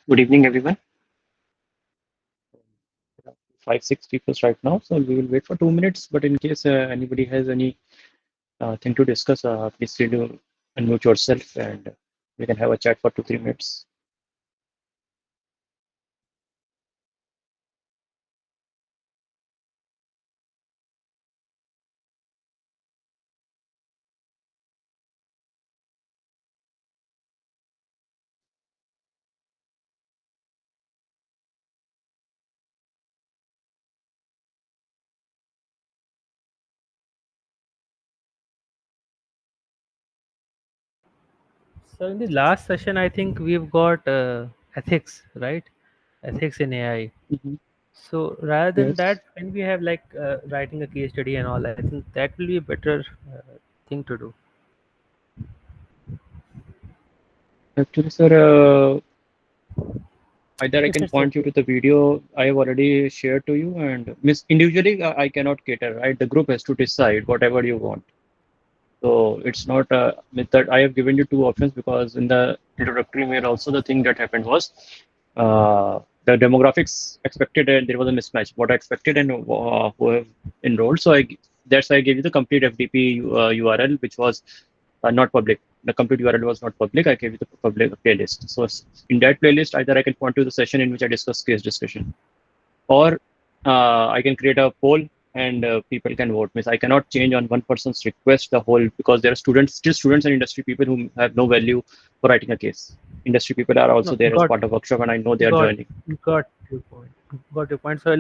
Good evening, everyone. 5, 6 people right now, so we will wait for 2 minutes. But in case anybody has any thing to discuss, please feel to unmute yourself and we can have a chat for 2, 3 minutes. So in the last session, I think we've got ethics, right? Ethics in AI. Mhm. So rather than Yes. that, when we have like writing a case study and all, I think that will be a better thing to do. Actually, sir, either I If can it's point you okay. to the video I have already shared to you, and miss individually I cannot cater, right? The group has to decide whatever you want. So it's not with that I have given you two options because in the introductory mail also the thing that happened was the demographics expected and there was a mismatch. What I expected and who have enrolled. So that's why I gave you the complete FDP URL, which was not public. The complete URL was not public. I gave you the public playlist. So in that playlist, either I can point to the session in which I discuss case discussion, or I can create a poll and people can vote. Means I cannot change on one person's request the whole because there are students, still students and industry people who have no value for writing a case. Industry people are also No, there as part of workshop, and I know they are got joining. got your point. Got your point. So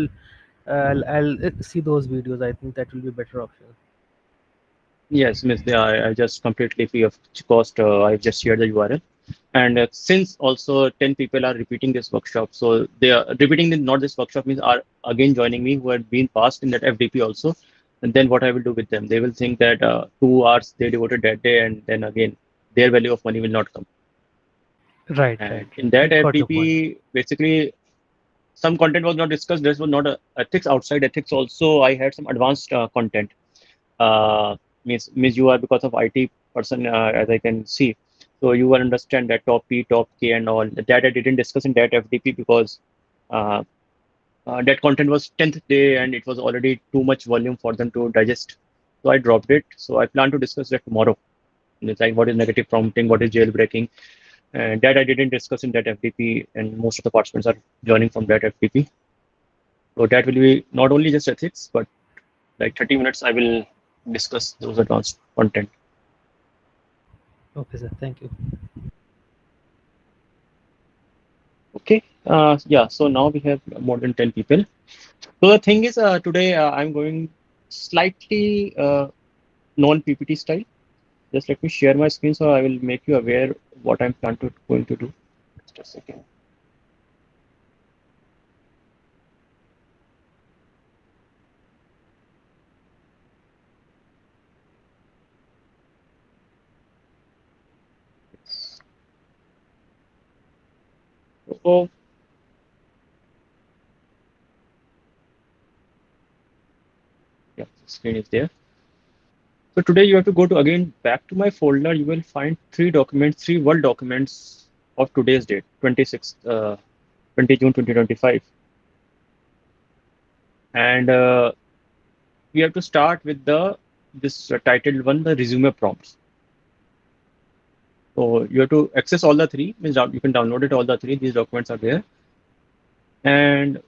I'll see those videos. I think that will be a better option. Yes, Miss, I just completely free of cost. I just shared the URL. And since also 10 people are repeating this workshop, so they are repeating not this workshop means are again joining me who had been passed in that FDP also. And then what I will do with them, they will think that 2 hours they devoted that day, and then again their value of money will not come. Right, right, And in that right. Got your point. FDP, basically some content was not discussed. This was not a ethics outside ethics. Also, I had some advanced content. Means you are because of IT person, as I can see. So you will understand that top P, top K, and all that I didn't discuss in that FDP because uh, that content was 10th day and it was already too much volume for them to digest. So I dropped it. So I plan to discuss that tomorrow. It's like what is negative prompting, what is jailbreaking, and that I didn't discuss in that FDP, and most of the participants are joining from that FDP. So that will be not only just ethics, but like 30 minutes I will discuss those advanced content. Okay, sir. Thank you. Okay. Yeah. So now we have more than 10 people. So the thing is, today I'm going slightly non-PPT style. Just let me share my screen so I will make you aware what I'm going to do. Just a second. So yeah, the screen is there. So today you have to go to again back to my folder. You will find three documents, three Word documents of today's date, 26th, 20 June 2025. And we have to start with the this titled one, the resume prompts. So you have to access all the three. Means you can download it all the three. These documents are there. And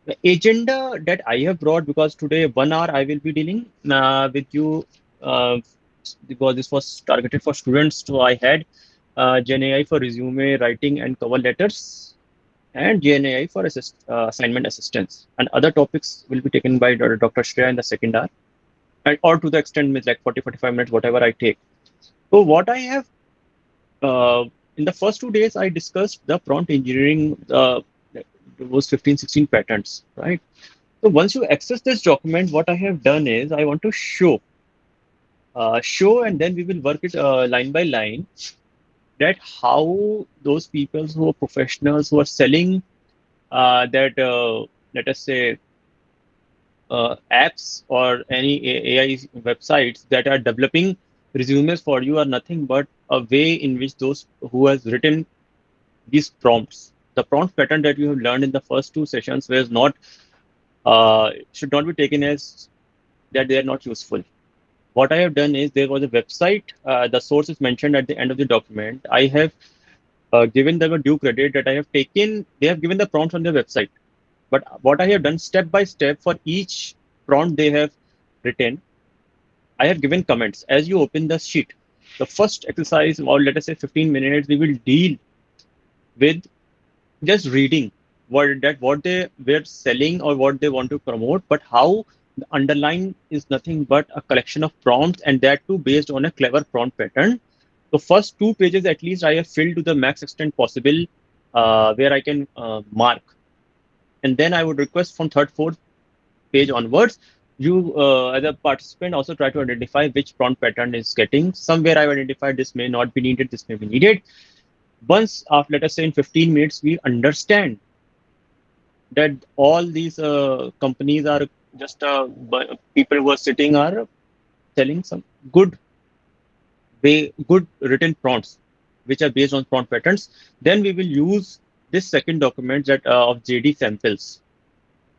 the agenda that I have brought because today 1 hour I will be dealing with you uh, because this was targeted for students. So I had GenAI for resume writing and cover letters and GenAI for assignment assistance. And other topics will be taken by Dr. Shreya in the second hour. And, or to the extent with like 40, 45 minutes, whatever I take. So what I have uh, in the first 2 days, I discussed the prompt engineering, those 15, 16 patterns, right? So once you access this document, what I have done is I want to show, and then we will work it line by line that how those people who are professionals who are selling that, let us say, apps or any AI websites that are developing resumes for you are nothing but a way in which those who has written these prompts, the prompt pattern that you have learned in the first two sessions was not should not be taken as that they are not useful. What I have done is there was a website. The source is mentioned at the end of the document. I have given them a due credit that I have taken. They have given the prompts on their website. But what I have done step by step for each prompt they have written, I have given comments. As you open the sheet, the first exercise, or let us say 15 minutes, we will deal with just reading what they were selling or what they want to promote, but how the underline is nothing but a collection of prompts, and that too based on a clever prompt pattern. So first two pages at least I have filled to the max extent possible, where I can mark, and then I would request from third, fourth page onwards, you as a participant also try to identify which prompt pattern is getting. Somewhere I've identified this may not be needed, this may be needed. Once after, let us say in 15 minutes, we understand that all these companies are just people who are sitting are selling some good good written prompts which are based on prompt patterns. Then we will use this second document that of JD samples,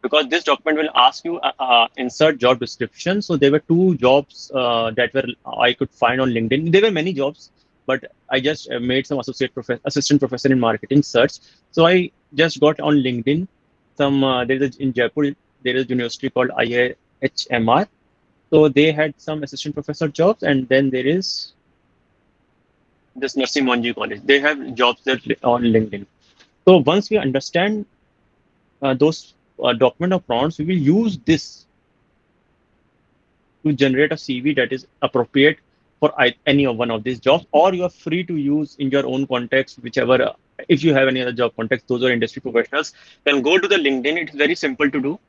because this document will ask you insert job description. So there were two jobs that were I could find on LinkedIn. There were many jobs, but I just made some assistant professor in marketing search. So I just got on LinkedIn some in Jaipur there is a university called IIHMR. So they had some assistant professor jobs, and then there is this Nursing Monji College. They have jobs there on LinkedIn. So once we understand those document of prompts, we will use this to generate a CV that is appropriate for any of one of these jobs, or you are free to use in your own context, whichever. If you have any other job context, those are industry professionals. Then go to the LinkedIn. It's very simple to do.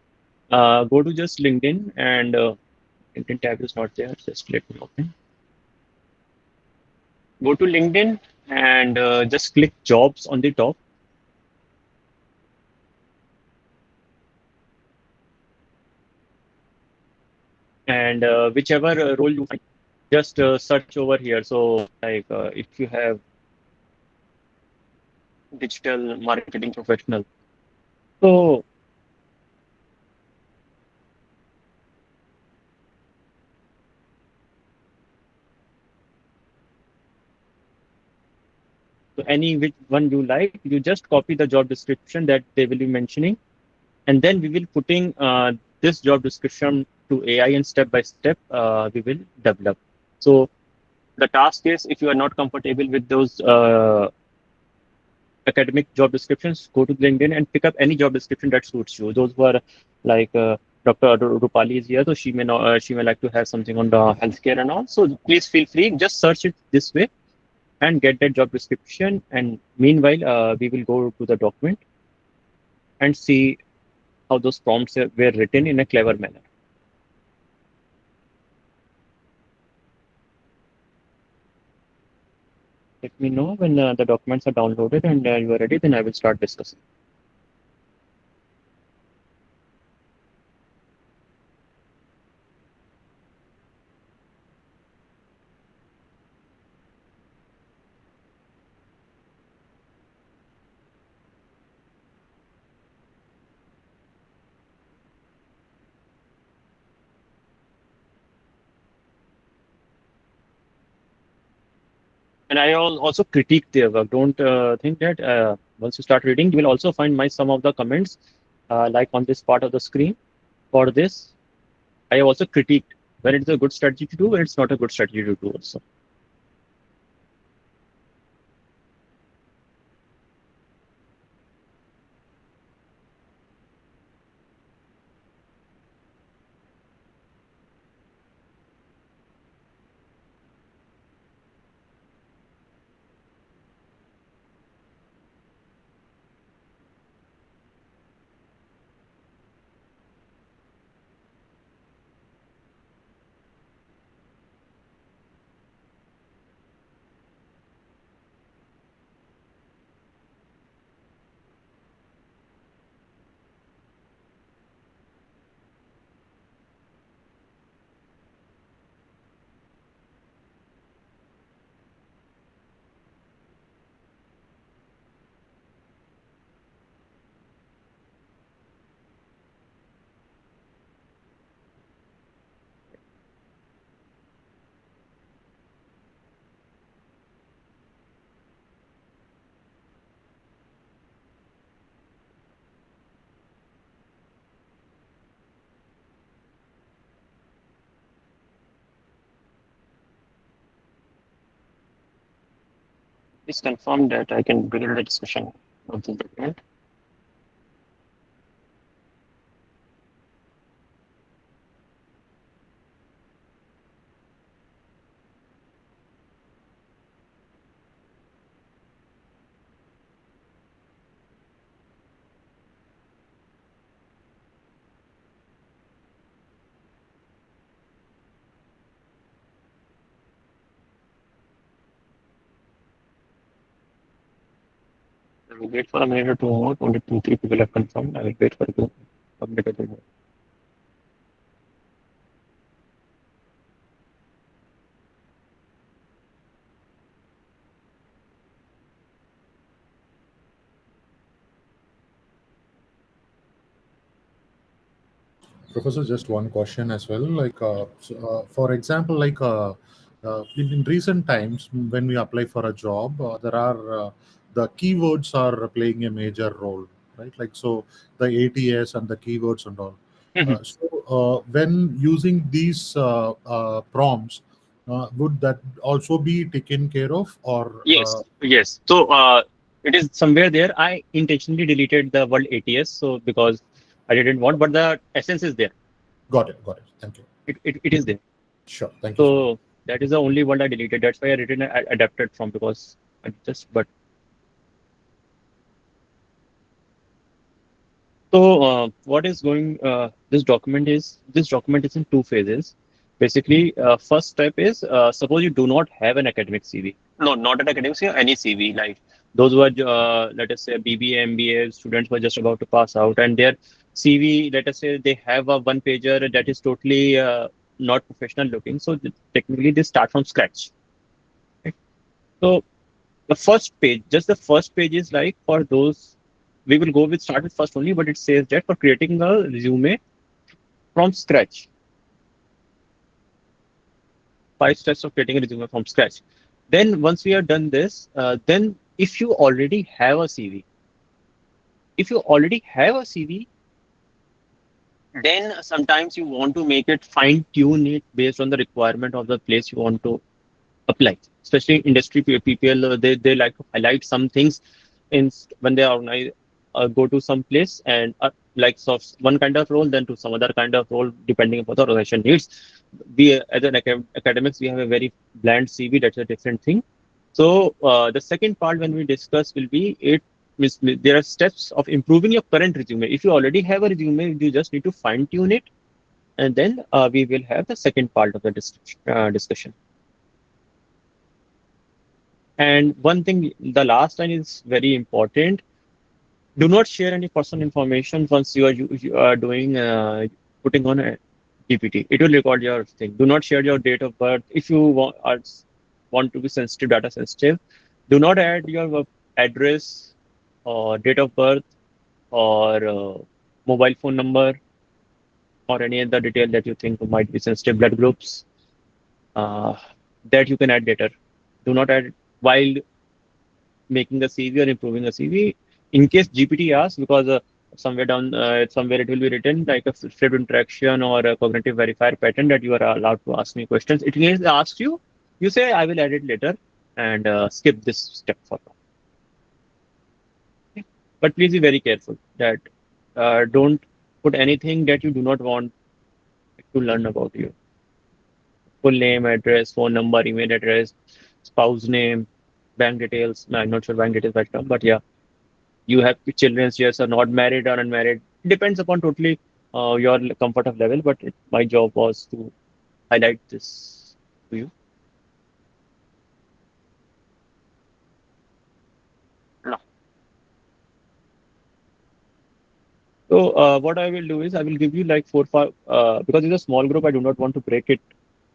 Go to just LinkedIn, and LinkedIn tab is not there. Just let me open. Go to LinkedIn and just click jobs on the top, and whichever role you find, just search over here. So, like if you have digital marketing professional, so any which one you like, you just copy the job description that they will be mentioning, and then we will putting this job description to AI, and step by step we will develop. So the task is, if you are not comfortable with those academic job descriptions, go to LinkedIn and pick up any job description that suits you. Those were like Dr. Rupali is here, so she may like to have something on the healthcare and all. So please feel free, just search it this way and get that job description. And meanwhile, we will go to the document and see how those prompts were written in a clever manner. Let me know when the documents are downloaded and you are ready, then I will start discussing. And I also critique their work. Don't think that once you start reading, you will also find my some of the comments, like on this part of the screen. For this, I have also critiqued when it's a good strategy to do, when it's not a good strategy to do also. Please confirm that I can begin the discussion of this document. I will wait for a minute or two more. Only two, three people have confirmed. I will wait for a minute or two more. Professor, just one question as well. For example, in recent times, when we apply for a job, there are the keywords are playing a major role, right? Like so, the ATS and the keywords and all. Mhm. When using these prompts, would that also be taken care of, or Yes, yes. So it is somewhere there. I intentionally deleted the word ATS, so because I didn't want, but the essence is there. got it? Got it. Thank you. It is there. Sure. Thank you so much. So that is the only word I deleted. That's why I written adapted from because I just but so what is going this document is in two phases. Basically, first step is suppose you do not have an academic CV. No, not an academic CV, any CV. Like those who are let us say BBA, MBA students who are just about to pass out, and their CV, let us say they have a one pager that is totally not professional looking. So technically, they start from scratch. Right? So the first page, just the first page is like for those we will go with start with first only, but it says that for creating a resume from scratch, 5 steps of creating a resume from scratch. Then once we have done this, then if you already have a CV, if you already have a CV, then sometimes you want to make it fine tune it based on the requirement of the place you want to apply. Especially industry people, they like to highlight some things in when they organize go to some place and like so one kind of role, then to some other kind of role depending upon the organization needs. We as an academics we have a very bland CV. That's a different thing. So the second part when we discuss will be it. There are steps of improving your current resume. If you already have a resume, you just need to fine tune it, and then we will have the second part of the discussion. And one thing, the last line is very important. Do not share any personal information once you are doing putting on a GPT. It will record your thing. Do not share your date of birth if you want to be sensitive, data sensitive. Do not add your address or date of birth or mobile phone number or any other detail that you think might be sensitive, blood groups uh, that you can add later. Do not add while making a CV or improving a CV. In case GPT asks, because somewhere it will be written like a flipped interaction or a cognitive verifier pattern that you are allowed to ask me questions. It means asks you, you say I will add it later and skip this step for now. Okay? But please be very careful that don't put anything that you do not want to learn about you. Full name, address, phone number, email address, spouse name, bank details. No, I'm not sure bank details right now, but yeah, you have children, yes, or not married or unmarried. It depends upon totally your comfort of level, but my job was to highlight this to you. No. So what I will do is I will give you like four, five, because it's a small group, I do not want to break it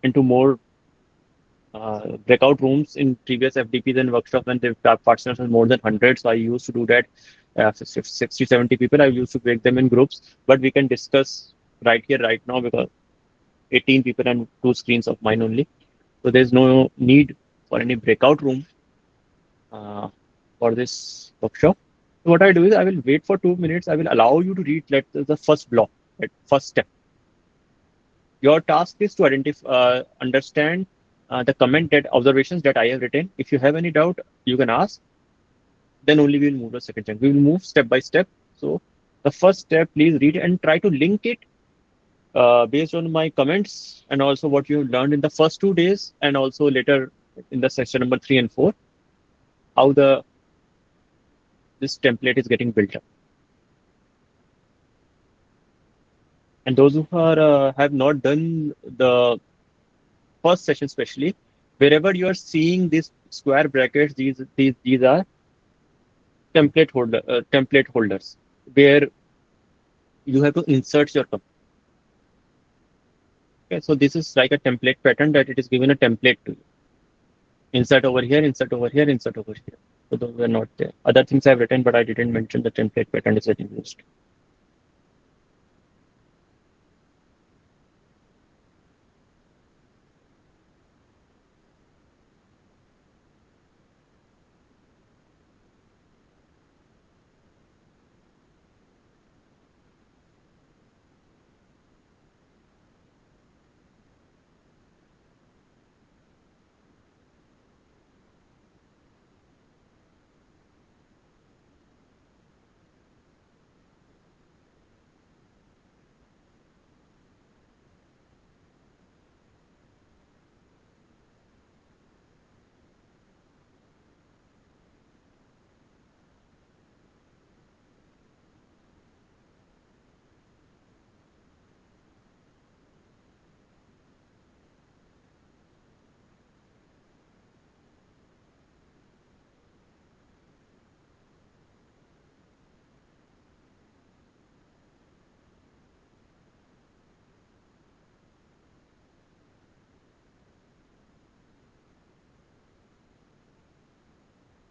into more breakout rooms in previous FDPs and workshops when the participants are more than 100. So I used to do that. 60, 70 people, I used to break them in groups, but we can discuss right here, right now, because 18 people and two screens of mine only. So there's no need for any breakout room for this workshop. So what I do is I will wait for 2 minutes. I will allow you to read the first block, right, first step. Your task is to identify, understand the comment that observations that I have written. If you have any doubt, you can ask. Then only we will move to the second chunk. We will move step by step. So the first step, please read and try to link it based on my comments and also what you learned in the first 2 days and also later in the section number 3 and 4, how the this template is getting built up. And those who are have not done the first session, especially wherever you are seeing these square brackets, these are template holders where you have to insert your company. Okay, so this is like a template pattern that it is given a template to you. Insert over here, insert over here, insert over here. So those were not there. Other things I've written, but I didn't mention the template pattern is getting used.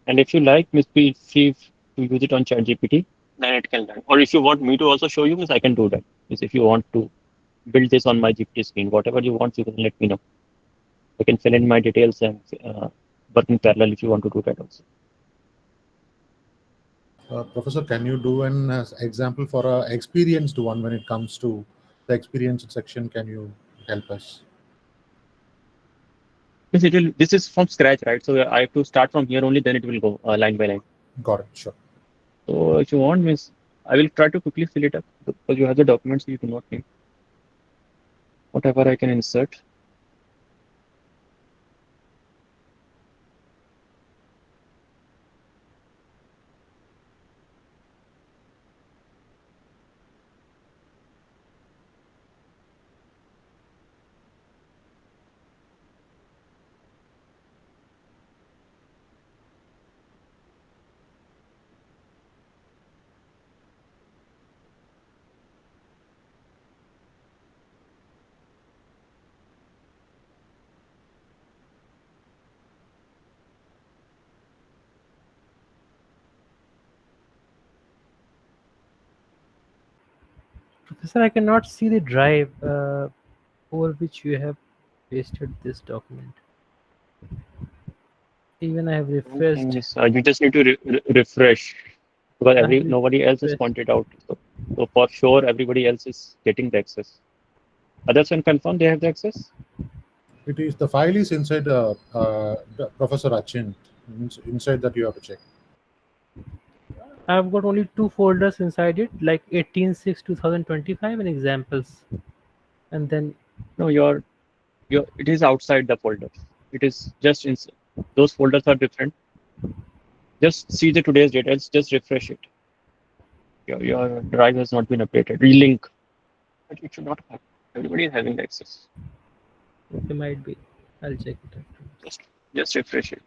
And if you like, Miss P, if to use it on ChatGPT, then it can learn. Or if you want me to also show you, Miss, I can do that. Miss, if you want to build this on my GPT screen, whatever you want, you can let me know. I can fill in my details and work in parallel if you want to do that also. Professor, can you do an example for a experienced one when it comes to the experienced section? Can you help us? Miss, this is from scratch, right? So I have to start from here only, then it will go line by line. Got it. Sure. So if you want, Miss, I will try to quickly fill it up because you have the documents you do not need. Whatever I can insert. Professor, I cannot see the drive over which you have pasted this document. Even I have Okay, refreshed. Miss, you just need to refresh because I have nobody else is refreshed. pointed out. So for sure, everybody else is getting the access. Others can confirm they have the access. It is the file is inside the Professor Achint. Inside that you have to check. I've got only two folders inside it, like 18/6/2025 and examples, and then No, your it is outside the folders. It is just in those folders are different. Just see the today's details. Just refresh it. Your drive has not been updated. Relink. But it should not have. Everybody is having access. it might be. I'll check it afterwards. Just just refresh it.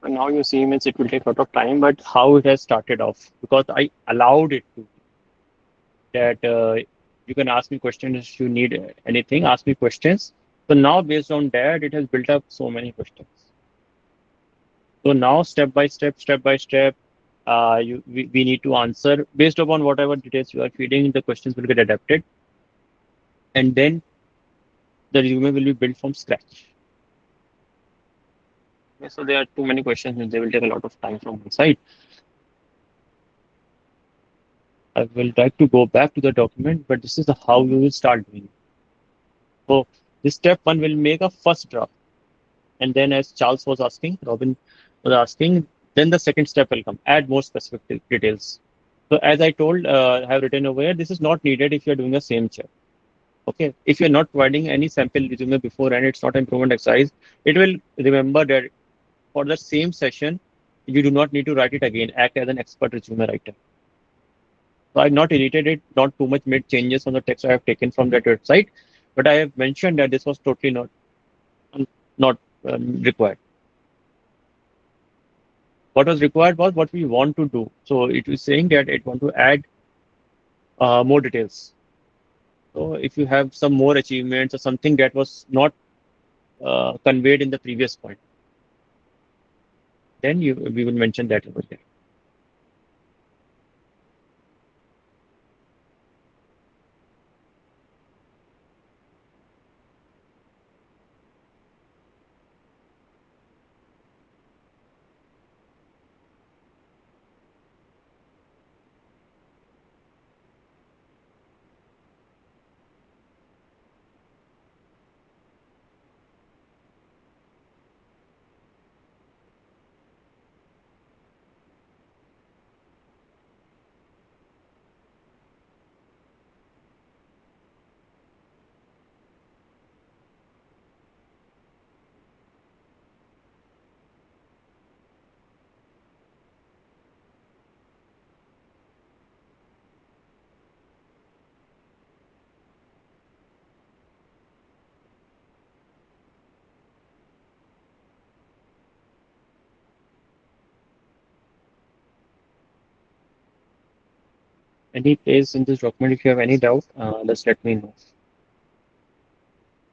And now you see means it will take a lot of time, but how it has started off, because I allowed it to that you can ask me questions if you need anything, ask me questions. So now based on that, it has built up so many questions. So now step by step, we need to answer based upon whatever details you are feeding, the questions will get adapted, and then the resume will be built from scratch. Okay, so there are too many questions and they will take a lot of time from my side. I will try to go back to the document, but this is the how you will start doing it. So this step one will make a first draft. And then as Charles was asking, Robin was asking, then the second step will come, add more specific details. So as I told, I have written over here, this is not needed if you're doing the same check. Okay. If you're not providing any sample resume before and it's not improvement exercise, it will remember that for the same session, you do not need to write it again, act as an expert resume writer. So I've not edited it, not too much made changes on the text I have taken from that website, but I have mentioned that this was totally not required. What was required was what we want to do. So it was saying that it want to add more details. So if you have some more achievements or something that was not conveyed in the previous point, then we will mention that over there. Any place in this document, if you have any doubt, just let me know.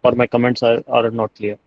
Or my comments are not clear.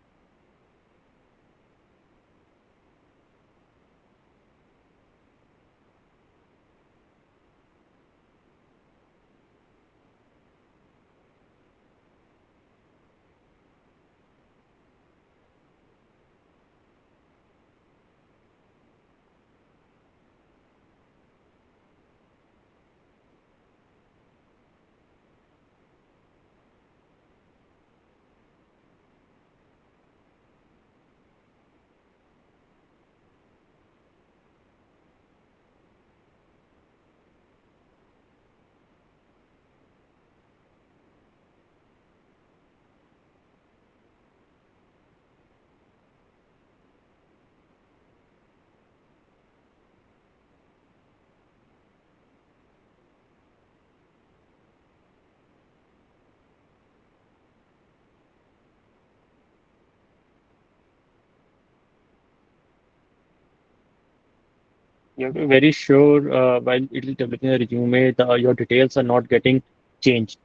You have to be very sure while it is developing a resume, your details are not getting changed.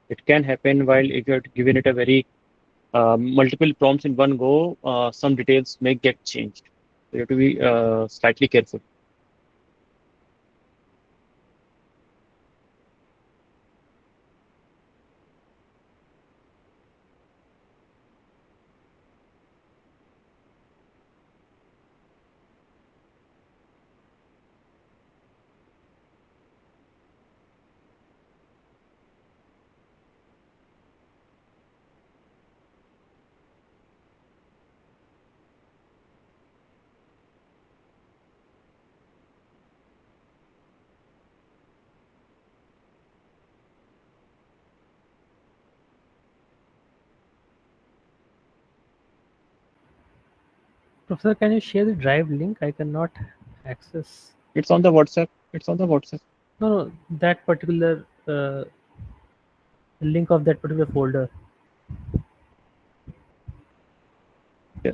It can happen while if you're given it a very multiple prompts in one go, some details may get changed. So you have to be slightly careful. Professor, can you share the drive link? I cannot access. It's on the WhatsApp. It's on the WhatsApp. No, no, that particular link of that particular folder. Yeah.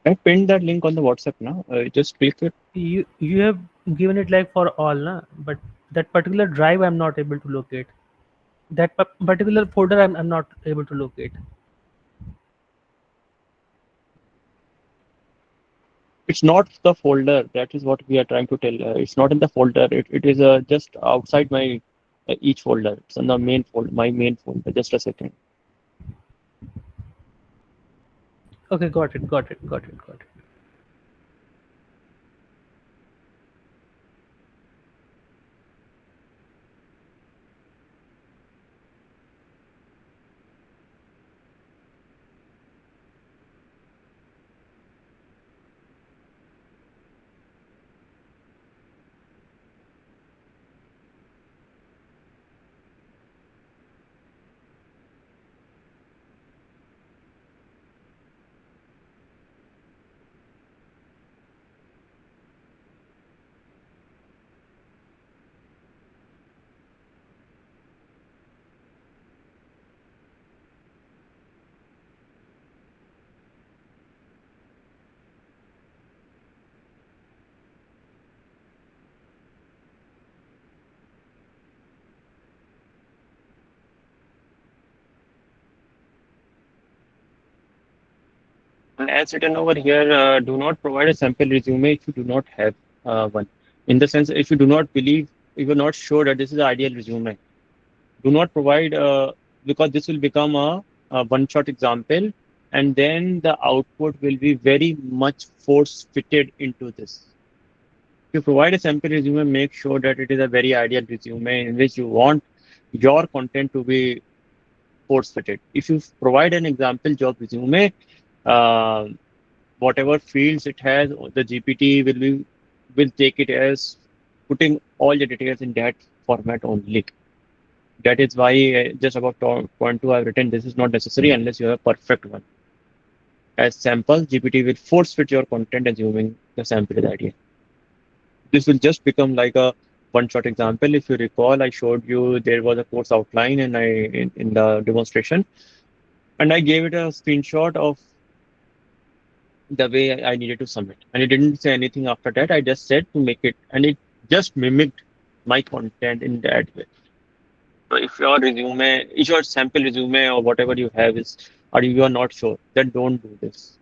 I pinned that link on the WhatsApp now. Just click it. You have given it like for all, na? But that particular drive I'm not able to locate. That particular folder I'm not able to locate. It's not the folder. That is what we are trying to tell. It's not in the folder. It is just outside my each folder. It's in the main folder, my main folder. Just a second. Okay, got it. And as written over here, do not provide a sample resume if you do not have one. In the sense, if you do not believe, if you're not sure that this is the ideal resume, do not provide because this will become a one-shot example, and then the output will be very much force-fitted into this. If you provide a sample resume, make sure that it is a very ideal resume in which you want your content to be force-fitted. If you provide an example job resume, uh, whatever fields it has, the GPT will take it as putting all the details in that format only. That is why just about point two I've written this is not necessary unless you have a perfect one. As sample, GPT will force fit your content assuming the sample is ideal. This will just become like a one-shot example. If you recall, I showed you there was a course outline and in the demonstration, and I gave it a screenshot of the way I needed to submit. And it didn't say anything after that. I just said to make it, and it just mimicked my content in that way. So if your sample resume or whatever you have is, or you are not sure, then don't do this.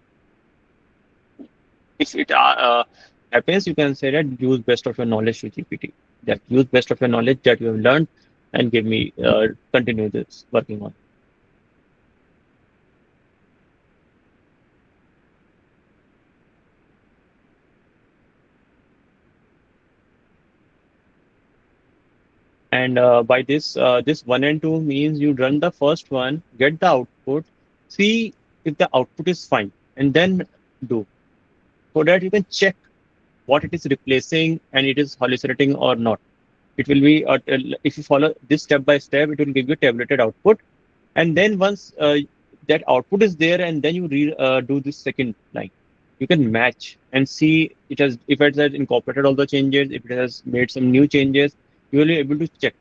If it happens, you can say that use best of your knowledge to GPT. That use best of your knowledge that you have learned and give me continue this working on. And by this one and two means you run the first one, get the output, see if the output is fine, and then do so that you can check what it is replacing and it is hallucinating or not. It will be if you follow this step by step, it will give you tabulated output, and then once that output is there, and then you do this second line, you can match and see it has if it has incorporated all the changes, if it has made some new changes, you will be able to check.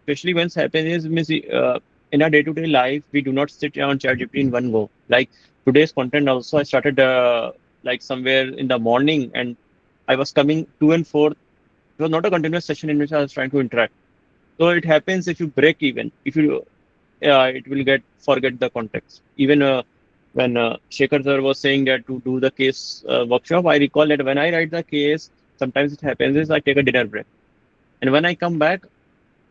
Especially when happens is in our day-to-day life, we do not sit on ChatGPT in one go. Like today's content also, I started like somewhere in the morning, and I was coming to and forth. It was not a continuous session in which I was trying to interact. So it happens if you break even, if you it will get forget the context. Even when Shekhar sir was saying that to do the case workshop, I recall that when I write the case, sometimes it happens is I take a dinner break, and when I come back,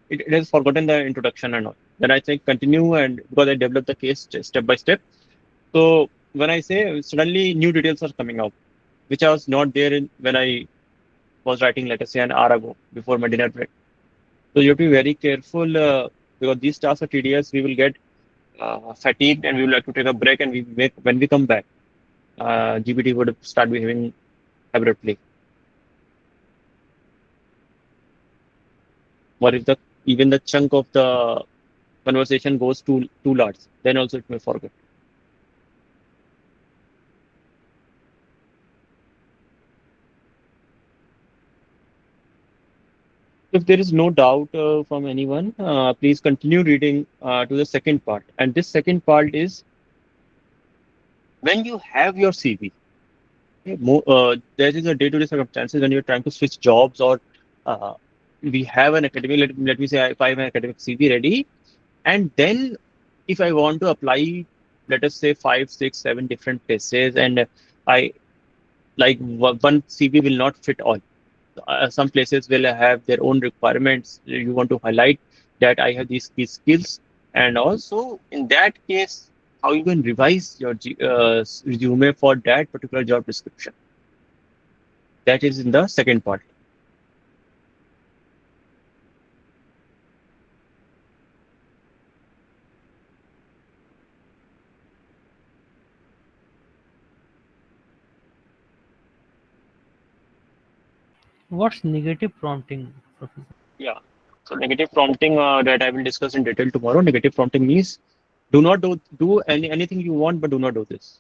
it has forgotten the introduction and all. Then I say continue, and because I develop the case step by step. So when I say suddenly new details are coming out, which I was not there in when I was writing, let us say, an hour ago before my dinner break. So you have to be very careful because these tasks are tedious. We will get fatigued and we will have to take a break. And we make when we come back, GPT would start behaving abruptly. Or if the even the chunk of the conversation goes too large, then also it may forget. If there is no doubt from anyone, please continue reading to the second part. And this second part is when you have your CV. there is a day-to-day circumstances when you're trying to switch jobs or uh, we have an academic, let me say if I have an academic CV ready, and then if I want to apply, let us say five, six, seven different places, and I like one CV will not fit all. Some places will have their own requirements. You want to highlight that I have these key skills, and also in that case, how you can revise your resume for that particular job description. That is in the second part. What's negative prompting, Professor? Yeah. So negative prompting that I will discuss in detail tomorrow. Negative prompting means do not do anything you want, but do not do this.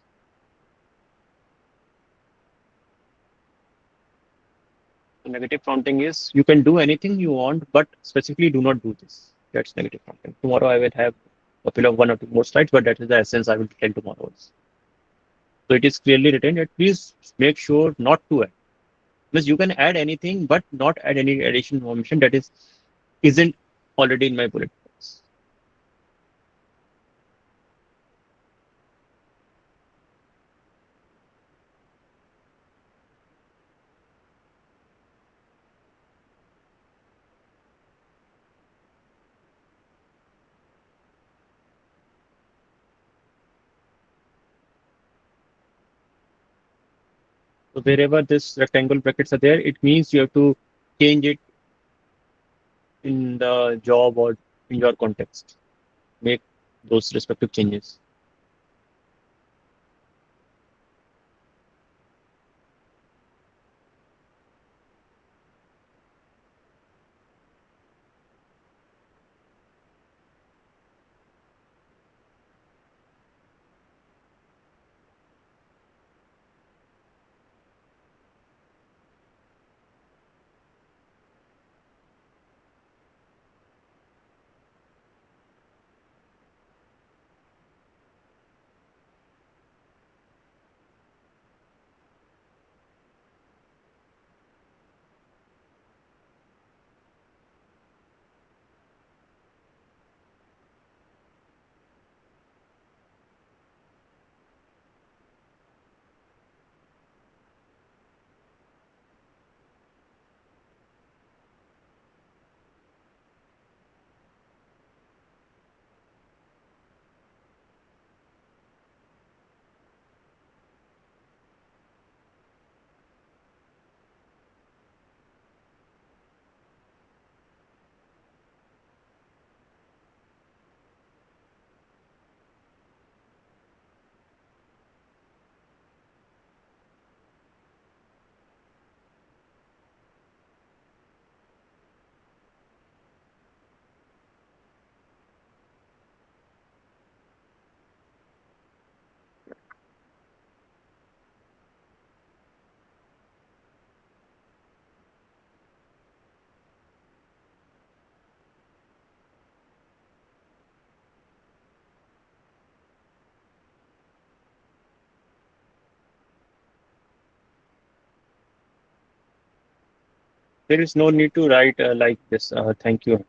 So negative prompting is you can do anything you want, but specifically do not do this. That's negative prompting. Tomorrow I will have a couple of one or two more slides, but that is the essence I will tell tomorrow. So it is clearly written that please make sure not to add. Because you can add anything, but not add any additional information that isn't already in my bullet points. So wherever this rectangle brackets are there, it means you have to change it in the job or in your context. Make those respective changes. There is no need to write like this. Thank you.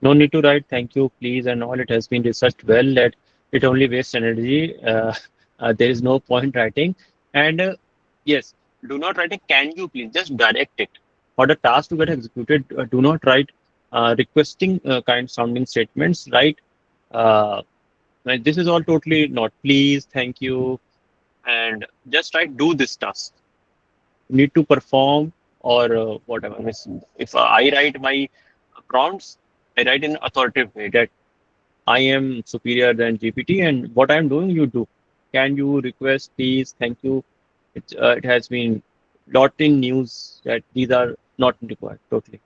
No need to write thank you, please, and all. It has been researched well that it only wastes energy. There is no point writing. And yes, do not write a can you please, just direct it. For the task to get executed, do not write requesting kind sounding statements. Write like this is all totally not please, thank you, and just write do this task. You need to perform or whatever. If I write my prompts, I write in authoritative way that I am superior than GPT, and what I'm doing, you do. Can you request, please? Thank you. It has been lot in news that these are not required totally.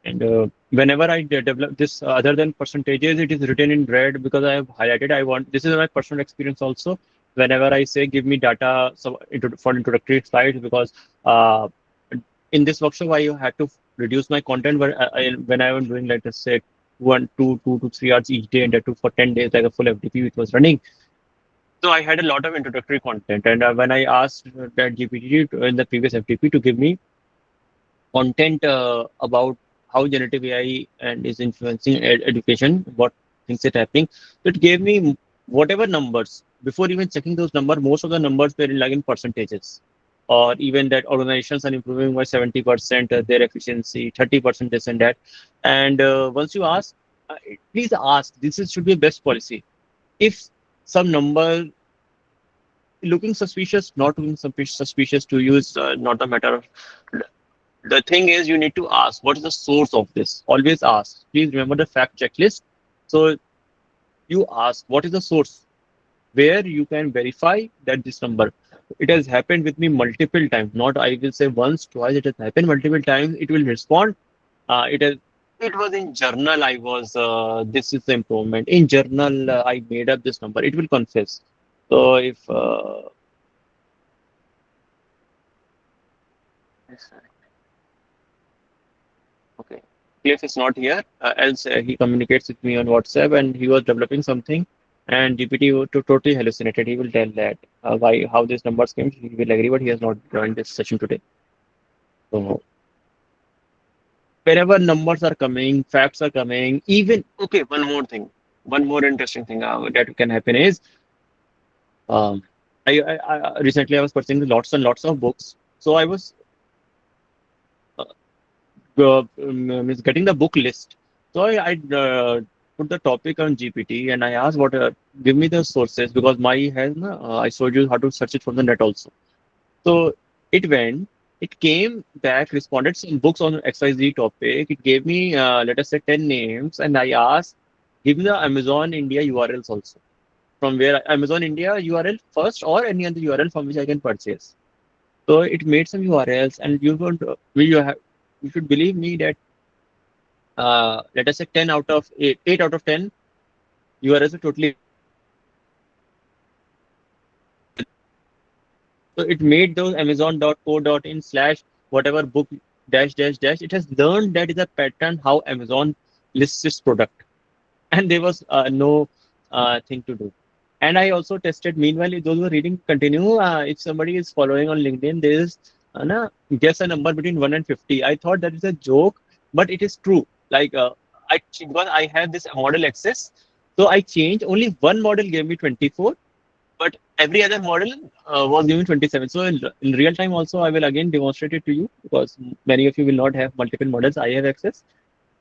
And whenever I develop this, other than percentages, it is written in red because I have highlighted. I want this is my personal experience also. Whenever I say give me data for introductory slides, because uh, in this workshop I had to reduce my content when I was doing, let us say, 2 to 3 hours each day, and that too for 10 days, like a full FTP which was running. So I had a lot of introductory content, and when I asked that GPT in the previous FTP to give me content about how generative AI and is influencing education, what things are happening. So it gave me whatever numbers. Before even checking those numbers, most of the numbers were like in percentages, or even that organizations are improving by 70% their efficiency, 30% this and that. And once you ask, please ask. Should be a best policy. If some number looking suspicious, not looking suspicious to you is not a matter of. The thing is, you need to ask, what is the source of this? Always ask. Please remember the fact checklist. So you ask, what is the source? Where you can verify that this number. It has happened with me multiple times. Not I will say once, twice. It has happened multiple times. It will respond. It has. It was in journal. I was. This is the improvement. In journal, I made up this number. It will confess. So if okay. Cliff is not here, else he communicates with me on WhatsApp, and he was developing something, and GPT totally hallucinated. He will tell that why how these numbers came. He will agree, but he has not joined this session today. So wherever numbers are coming, facts are coming, even okay. One more interesting thing that can happen is um, I recently I was purchasing lots and lots of books, so I was uh, is getting the book list. So I put the topic on GPT and I asked what give me the sources because my has I showed you how to search it from the net also. So it went, it came back, responded some books on XYZ topic. It gave me let us say 10 names, and I asked, give me the Amazon India URLs also. From where Amazon India URL first or any other URL from which I can purchase. So it made some URLs, and you would you should believe me that let us say 10 out of 8, 8 out of 10 URLs are totally. So it made those amazon.co.in slash whatever book dash dash dash. It has learned that is a pattern how Amazon lists its product. And there was no thing to do. And I also tested, meanwhile, if those who are reading continue, if somebody is following on LinkedIn, there is guess a number between 1 and 50. I thought that is a joke, but it is true. Like, because I have this model access, so I changed. Only one model gave me 24, but every other model was giving 27. So in real time, also, I will again demonstrate it to you because many of you will not have multiple models. I have access.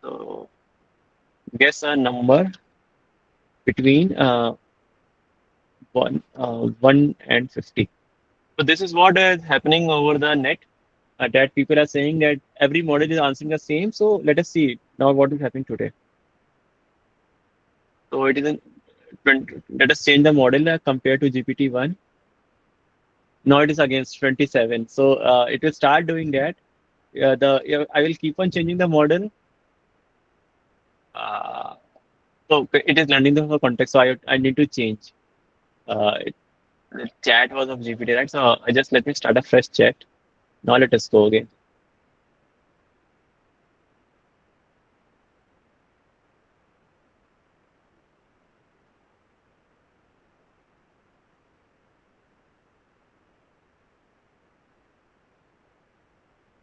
So guess a number between 1 and 50. So this is what is happening over the net. That people are saying that every model is answering the same. So let us see now what is happening today. So it is in 20, let us change the model compared to GPT-1. Now it is against 27. So it will start doing that. I will keep on changing the model. Uh, so it is learning the context. So I need to change. It, the chat was of GPT, right? So I just let me start a fresh chat. Now let us go again.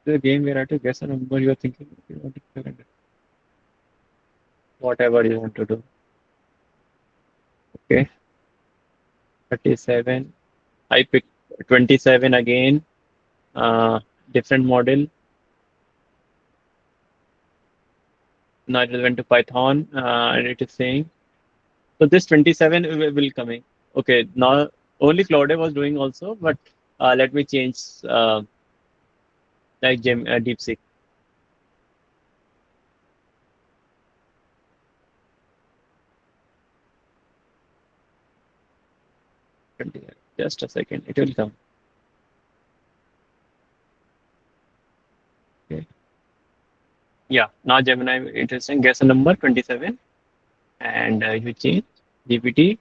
The game where I have to guess a number you are thinking you want to whatever you want to do. Okay, 37. I pick 27 again. Uh, Different model. Now it went to Python, and it is saying so. This 27 will coming. Okay, now only Claude was doing also, but let me change like DeepSeek. 20. Just a second, it will come. Okay. Yeah, now Gemini interesting. Guess a number 27, and you change GPT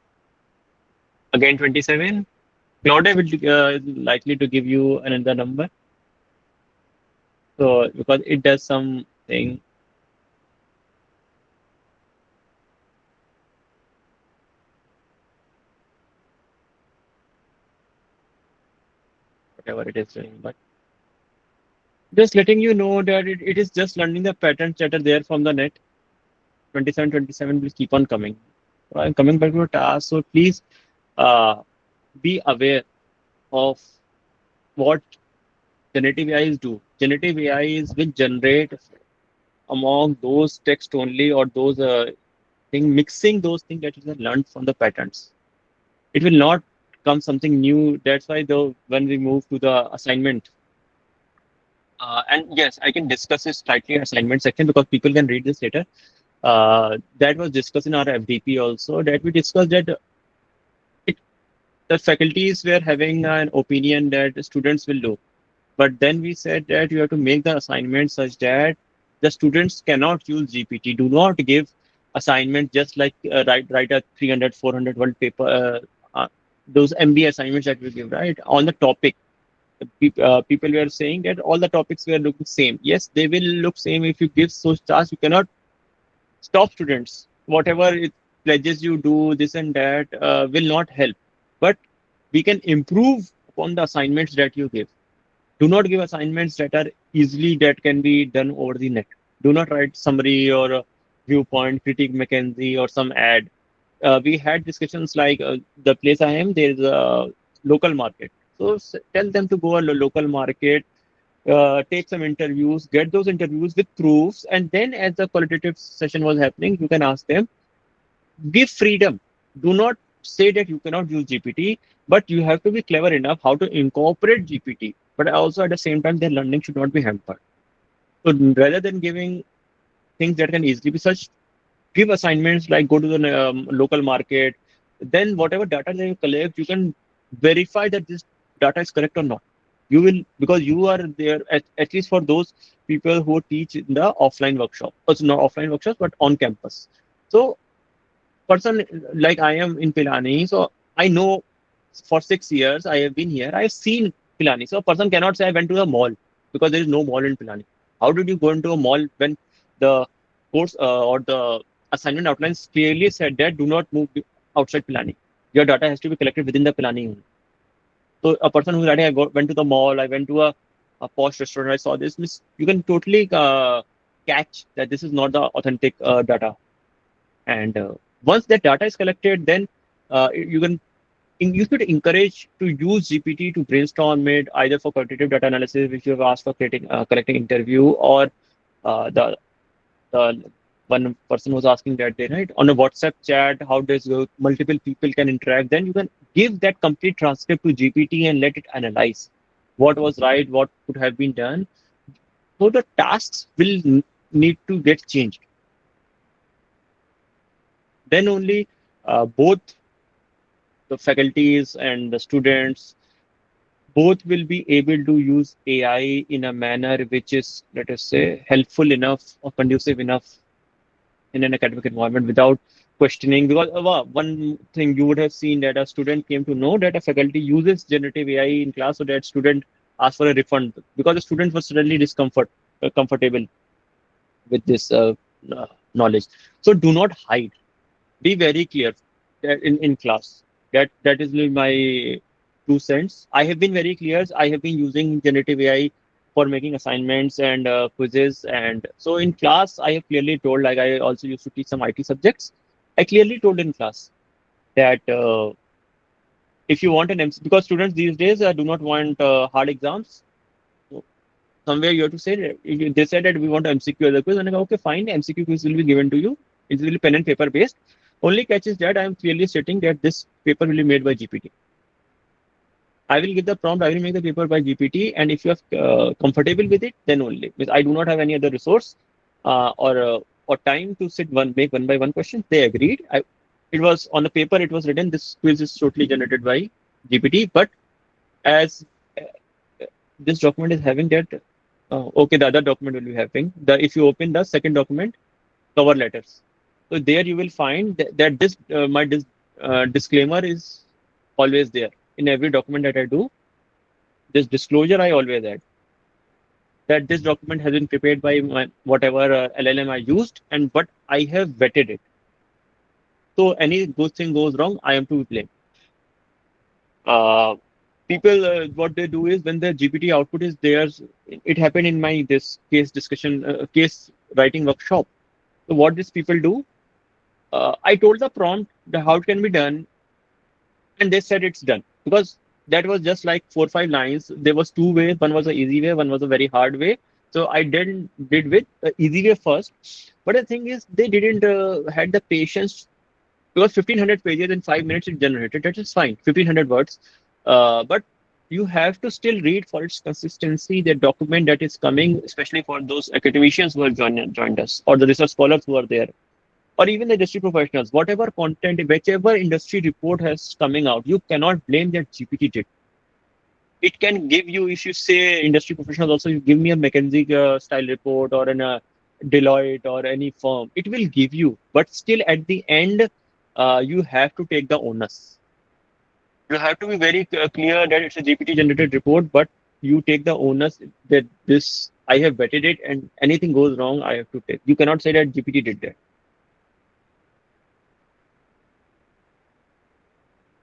again 27. Claude will likely to give you another number. So because it does something, whatever it is doing, but just letting you know that it is just learning the patterns that are there from the net. 27, 27 will keep on coming. So I'm coming back to a task. So please uh, be aware of what generative AIs do. Generative AIs will generate among those text only or those thing mixing those things that is learned from the patterns. It will not come something new. That's why though when we move to the assignment, and yes, I can discuss this slightly in assignment section because people can read this later. That was discussed in our FDP also. That we discussed that it, the faculties were having an opinion that the students will do. But then we said that you have to make the assignment such that the students cannot use GPT. Do not give assignment just like write a 300, 400 word paper. Those MBA assignments that we give, right? On the topic. People were saying that all the topics were looking same. Yes, they will look same if you give so tasks. You cannot stop students. Whatever it pledges you do, this and that will not help. But we can improve upon the assignments that you give. Do not give assignments that are easily that can be done over the net. Do not write summary or a viewpoint, critique McKinsey or some ad. We had discussions like the place I am, there is a local market. So tell them to go a local market, take some interviews, get those interviews with proofs, and then as the qualitative session was happening, you can ask them, give freedom. Do not say that you cannot use GPT, but you have to be clever enough how to incorporate GPT. But also at the same time, their learning should not be hampered. So rather than giving things that can easily be searched, give assignments like go to the local market. Then whatever data that you collect, you can verify that this data is correct or not. You will because you are there at least for those people who teach in the offline workshop. Also not offline workshops, but on campus. So person like I am in Pilani, so I know for 6 years I have been here. I have seen Pilani. So a person cannot say I went to the mall because there is no mall in Pilani. How did you go into a mall when the course or the assignment outlines clearly said that do not move outside Pilani. Your data has to be collected within the Pilani only. So a person who's writing, went to the mall, I went to a posh restaurant, I saw this. You can totally catch that this is not the authentic data. And once that data is collected, then you can you should encourage to use GPT to brainstorm it either for quantitative data analysis, which you have asked for creating collecting interview, or the one person was asking that day, right? On a WhatsApp chat, how does multiple people can interact? Then you can give that complete transcript to GPT and let it analyze what was right, what could have been done. So the tasks will need to get changed. Then only both the faculties and the students both will be able to use AI in a manner which is, let us say, helpful enough or conducive enough in an academic environment without questioning. Because one thing you would have seen that a student came to know that a faculty uses generative AI in class, so that student asked for a refund because the student was suddenly comfortable with this knowledge. So do not hide. Be very clear in class. That is my 2 cents. I have been very clear. I have been using generative AI for making assignments and quizzes. And so in class, I have clearly told, like I also used to teach some IT subjects. I clearly told in class that if you want an MC, because students these days do not want hard exams. So somewhere you have to say that they said that we want MCQ as a quiz, and I go, okay, fine, MCQ quiz will be given to you. It will be pen and paper based. Only catch is that I am clearly stating that this paper will be made by GPT. I will give the prompt, I will make the paper by GPT, and if you are comfortable with it, then only. Because I do not have any other resource or time to make one by one question. They agreed. It was on the paper. It was written. This quiz is totally generated by GPT, but as this document is having that Okay, the other document will be having the if you open the second document, cover letters. So there you will find that this disclaimer is always there in every document that I do. This disclosure I always add that this document has been prepared by whatever LLM I used and but I have vetted it. So any good thing goes wrong, I am to blame. Uh, People, what they do is when the GPT output is theirs, it happened in my this case writing workshop. So what these people do, I told the prompt how it can be done, and they said it's done because that was just like 4 or 5 lines. There was two ways. One was an easy way, one was a very hard way. So I did with easy way first. But the thing is, they didn't had the patience because 1500 pages in 5 minutes it generated. That is fine, 1500 words. But you have to still read for its consistency the document that is coming, especially for those academicians who have joined us or the research scholars who are there or even the industry professionals, whatever content, whichever industry report has coming out, you cannot blame that GPT did. It can give you, if you say industry professionals also, you give me a McKinsey style report or an Deloitte or any firm, it will give you. But still, at the end, you have to take the onus. You have to be very clear that it's a GPT generated report, but you take the onus that this I have vetted it, and anything goes wrong, I have to take. You cannot say that GPT did that.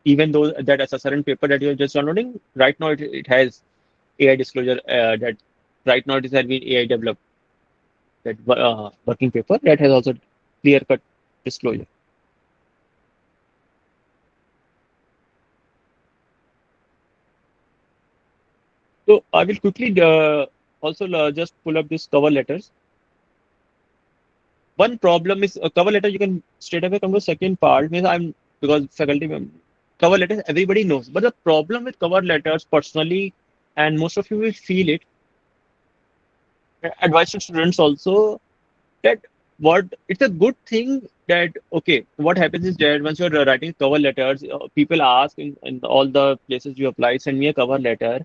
Even though that assessment paper that you're just downloading, right now it has AI disclosure that right now it has been AI developed that working paper that has also clear cut disclosure. So I will quickly also just pull up this cover letters. One problem is a cover letter. You can straight away come to second part. Means I'm because faculty cover letters everybody knows, but the problem with cover letters personally, and most of you will feel it. Advice to students also that what it's a good thing that okay what happens is that once you're writing cover letters people ask in all the places you apply send me a cover letter.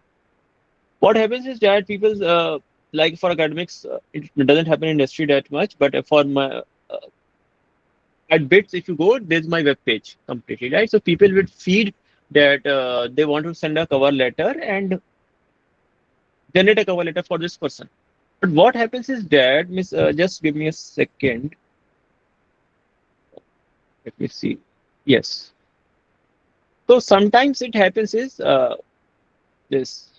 What happens is that people like for academics it doesn't happen in industry that much but for my at bits if you go there's my web page completely right so people would feed that they want to send a cover letter and generate a cover letter for this person. But what happens is that miss just give me a second. Let me see. Yes. So sometimes it happens is this.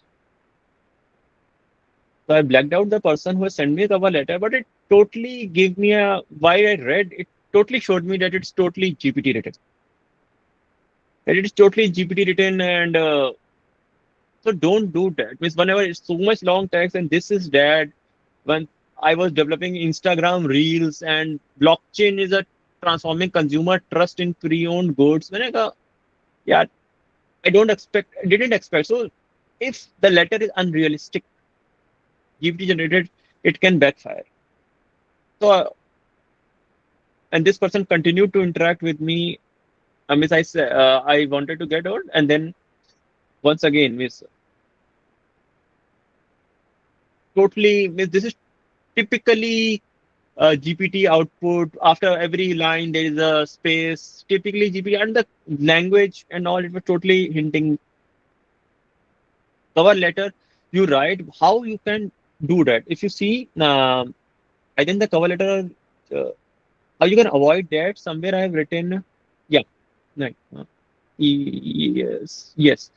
So I blacked out the person who has sent me a cover letter, but it totally gave me a why I read it totally showed me that it's totally GPT written. That it is totally GPT written, and so don't do that. Means whenever it's so much long text, and this is that when I was developing Instagram Reels and blockchain is a transforming consumer trust in pre-owned goods. When I go, yeah, I didn't expect. So if the letter is unrealistic, GPT generated, it can backfire. So, and this person continued to interact with me. Miss, I wanted to get out, and then once again, Miss, totally, Miss, this is typically GPT output. After every line, there is a space. Typically, GPT and the language and all, it was totally hinting cover letter you write how you can do that if you see I think the cover letter uh, how you can avoid that somewhere I have written yeah right yes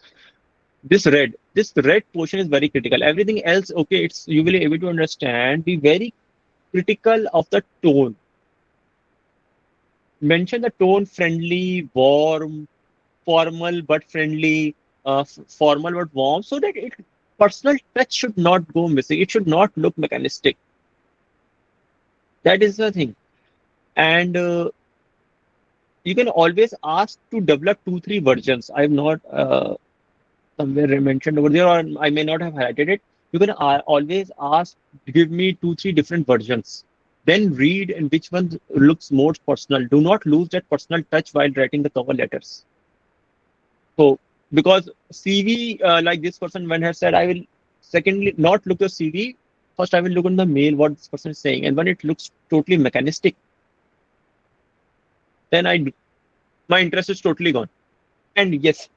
this red portion is very critical everything else okay it's you will be able to understand be very critical of the tone mention the tone friendly warm formal but friendly, formal but warm, so that it personal touch should not go missing. It should not look mechanistic. That is the thing. And you can always ask to develop 2, 3 versions. I have not somewhere mentioned over there, or I may not have highlighted it. You can always ask, give me 2, 3 different versions. Then read and which one looks more personal. Do not lose that personal touch while writing the cover letters. So because CV, like this person when has said, I will secondly not look the CV. first I will look on the mail what this person is saying, and when it looks totally mechanistic, then my interest is totally gone. And yes,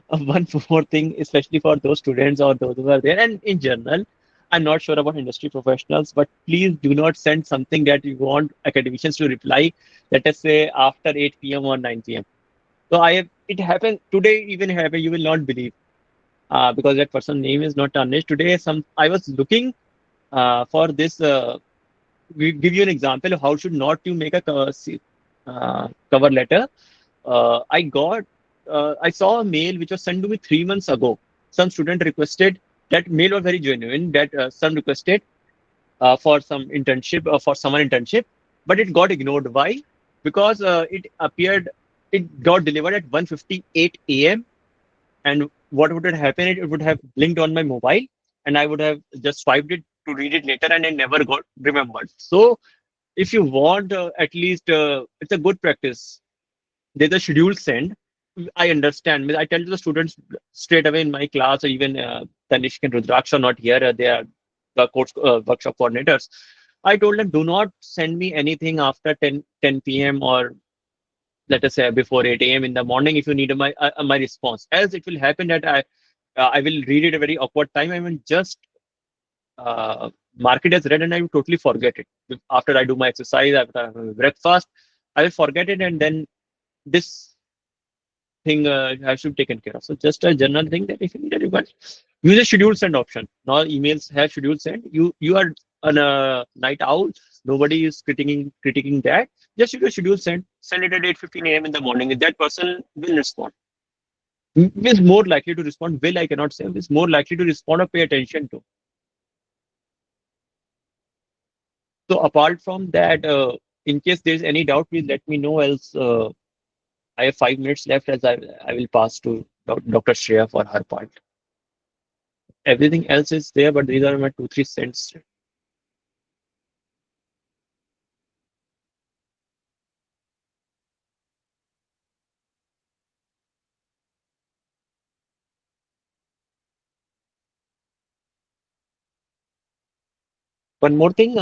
one more thing, especially for those students or those who are there, and in general, I'm not sure about industry professionals, but please do not send something that you want academicians to reply, let us say after 8 p.m. or 9 p.m. So it happened today, even happened, you will not believe, because that person name is not tarnished. Today, I was looking for this. We give you an example of how should not you make a cover letter. I got, I saw a mail which was sent to me 3 months ago. Some student requested, that mail was very genuine, that some requested for some internship, for summer internship, but it got ignored. Why? Because it got delivered at 1:58 a.m. And what would have happened? It would have blinked on my mobile, and I would have just swiped it to read it later, and I never got remembered. So if you want, at least it's a good practice. There's a scheduled send. I understand. I tell to the students straight away in my class, or even Tanishk and Rudraksh are not here. They are the course workshop coordinators. I told them, do not send me anything after 10 p.m. or let us say before 8 a.m. in the morning if you need my response. Else it will happen that I will read it a very awkward time. I will just uh, mark it as read and I will totally forget it. After I do my exercise, after I have my breakfast, I will forget it, and then this thing I should taken care of. So just a general thing that if you need it, you can use a scheduled send option. Now emails have scheduled send. You are on a night owl. Nobody is critiquing that. Just use a scheduled send. Send it at 8:15 a.m. in the morning. That person will respond. Is more likely to respond. Will I cannot say. Is more likely to respond or pay attention to. So apart from that, in case there is any doubt, please let me know. Else, I have 5 minutes left as I will pass to Dr. Shreya for her part. Everything else is there, but these are my 2 3 cents. One more thing,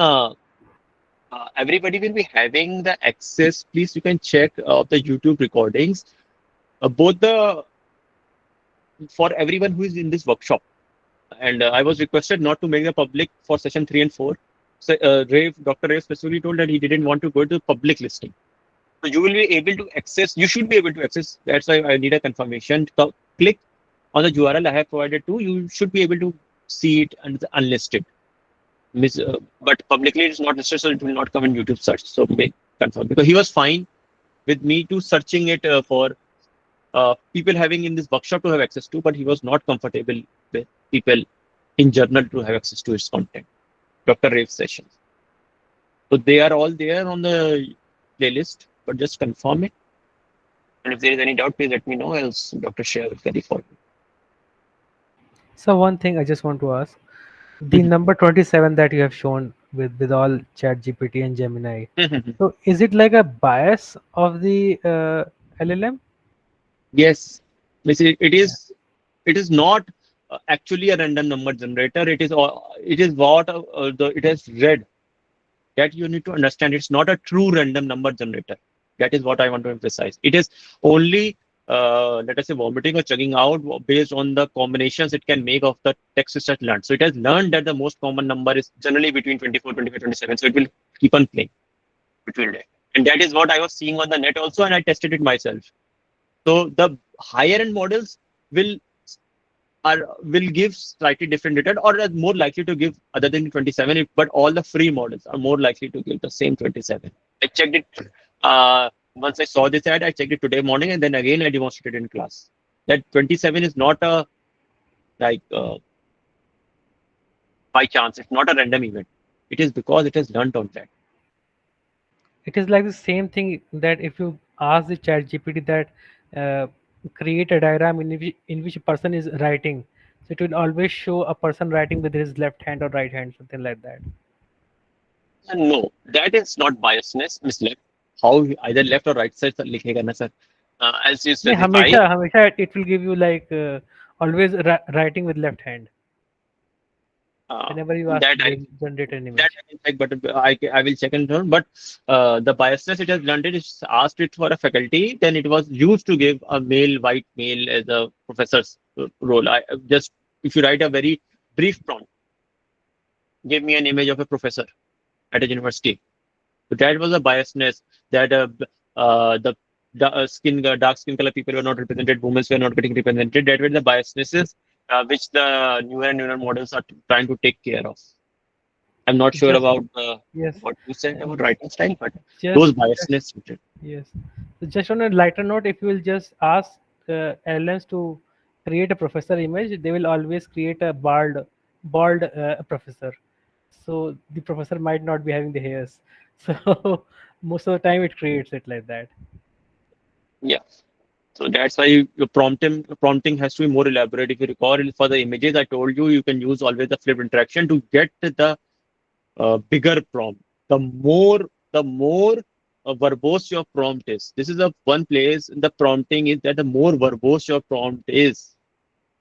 everybody will be having the access. Please, you can check the YouTube recordings. Both the for everyone who is in this workshop. And I was requested not to make the public for session 3 and 4. So Dr. Ray specifically told that he didn't want to go to public listing. So you will be able to access. You should be able to access. That's why I need a confirmation. Click on the URL I have provided to. You should be able to see it and unlisted. But publicly it's not listed, so it will not come in YouTube search. So make confirm, because he was fine with me to searching it for people having in this workshop to have access to, but he was not comfortable with people in general to have access to his content. Dr. Rave's sessions. So they are all there on the playlist, but just confirm it. And if there is any doubt, please let me know, else Dr. Share will carry forward. So one thing I just want to ask, the Mhm. number 27 that you have shown with all Chat GPT and Gemini. Mhm. So is it like a bias of the LLM? Yes, it is not actually a random number generator. It is what it has read. That you need to understand. It's not a true random number generator. That is what I want to emphasize. It is only, let us say, vomiting or chugging out based on the combinations it can make of the text it has learned. So it has learned that the most common number is generally between 24, 25, 27. So it will keep on playing between that. And that is what I was seeing on the net also, and I tested it myself. So the higher end models will will give slightly different data, or are more likely to give other than 27, but all the free models are more likely to give the same 27. I checked it once I saw this ad. I checked it today morning, and then again I demonstrated in class that 27 is not a like by chance. It's not a random event. It is because it has learned on that. It is like the same thing that if you ask the Chat GPT that uh, create a diagram in which a person is writing, so it will always show a person writing with his left hand or right hand, something like that. And no, that is not biasness, misled. How either left or right side likhega na sir. As you नहीं, specify, हमेशा हमेशा it will give you like always writing with left hand. whenever you ask that to I generate an that image. I can check, but I will check and learn. But the biasness it has learned it is asked it for a faculty, then it was used to give a white male as a professor's role. I just if you write a very brief prompt, give me an image of a professor at a university. So that was a biasness that the dark skin color people were not represented, women were not getting represented. That were the biasnesses which the newer and newer models are trying to take care of. I'm not sure Just about yes, what you said uh, about writing style, but those just biasness. yes. So just on a lighter note, if you will just ask LLMs to create a professor image, they will always create a bald professor. So the professor might not be having the hairs. So most of the time, it creates it like that. Yeah. So that's why your prompting has to be more elaborate. If you recall for the images, I told you you can use always the flipped interaction to get the bigger prompt. The more verbose your prompt is. This is the one place in the prompting is that the more verbose your prompt is,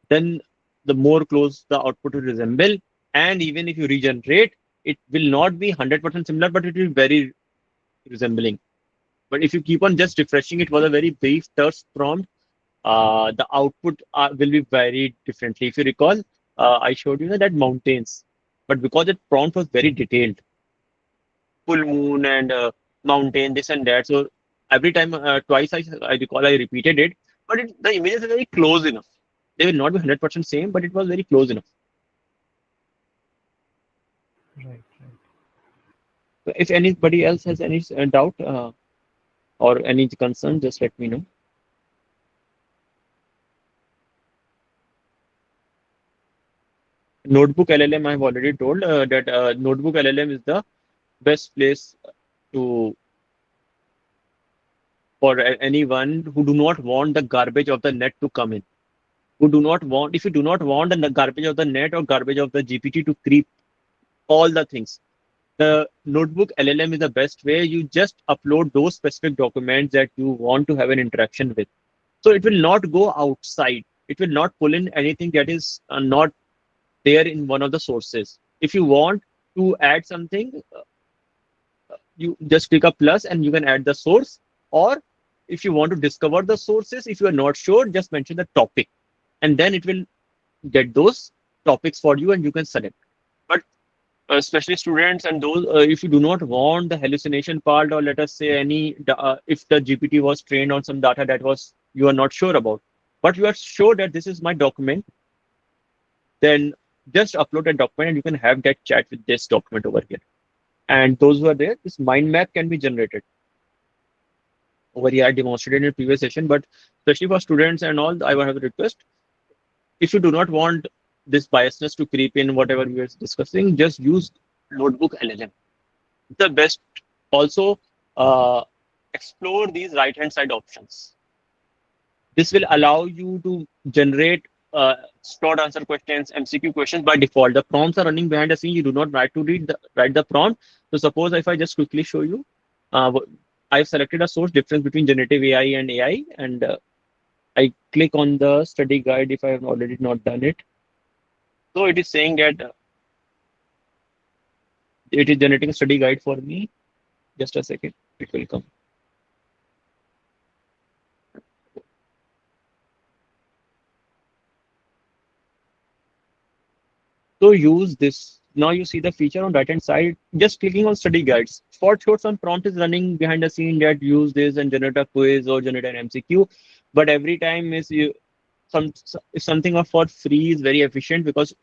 then the more close the output will resemble. And even if you regenerate, it will not be 100% similar, but it will be very resembling. But if you keep on just refreshing, it was a very brief, terse prompt. The output will be very differently. If you recall, I showed you that mountains, but because the prompt was very detailed, full moon and mountain, this and that. So every time, twice I recall I repeated it, but the images are very close enough. They will not be 100% same, but it was very close enough. Right, right. So if anybody else has any doubt or any concern, just let me know. Notebook LLM, I have already told that Notebook LLM is the best place to for anyone who do not want the garbage of the net to come in. Who do not want, if you do not want the garbage of the net or garbage of the GPT to creep all the things, the Notebook LLM is the best way. You just upload those specific documents that you want to have an interaction with. So it will not go outside. It will not pull in anything that is not there in one of the sources. If you want to add something, you just click a plus and you can add the source. Or if you want to discover the sources, if you are not sure, just mention the topic, and then it will get those topics for you and you can select. But especially students and those, if you do not want the hallucination part, or let us say if the GPT was trained on some data that was you are not sure about, but you are sure that this is my document, then just upload a document and you can have that chat with this document over here. And those who are there, this mind map can be generated over here. I demonstrated in a previous session, but especially for students and all, I would have a request. If you do not want this biasness to creep in, whatever we are discussing, just use Notebook LLM. The best. Also, uh, explore these right-hand side options. This will allow you to generate short answer questions, MCQ questions by default. The prompts are running behind the scene. You do not write the prompt. So suppose if I just quickly show you, uh, I've selected a source difference between generative AI and AI, and I click on the study guide if I have already not done it. So it is saying that it is generating a study guide for me. Just a second, it will come. So use this. Now you see the feature on right hand side. Just clicking on study guides. For sure, some prompt is running behind the scene that use this and generate a quiz or generate an MCQ. But every time is you some if something of for free is very efficient because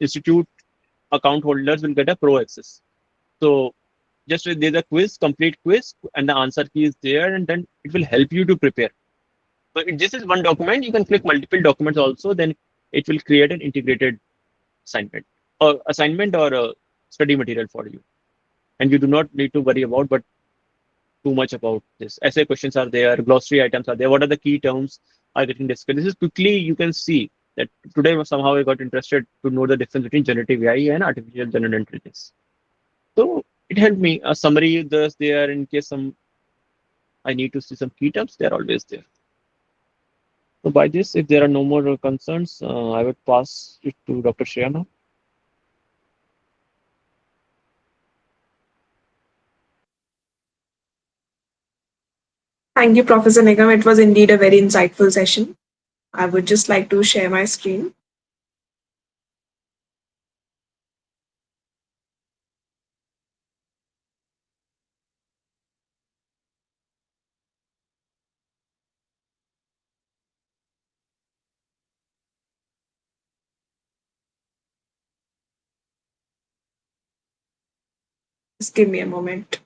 institute account holders will get a pro access. So just there's a quiz, complete quiz, and the answer key is there, and then it will help you to prepare. So if this is one document, you can click multiple documents also. Then it will create an integrated assignment or study material for you, and you do not need to worry about but too much about this. Essay questions are there, glossary items are there. What are the key terms are getting discussed? This is quickly you can see that today somehow I got interested to know the difference between generative AI and artificial general intelligence. So it helped me. A summary is there in case some I need to see some key terms. They're always there. So by this, if there are no more concerns, I would pass it to Dr. Shreya now. Thank you, Professor Nigam. It was indeed a very insightful session. I would just like to share my screen. Just give me a moment.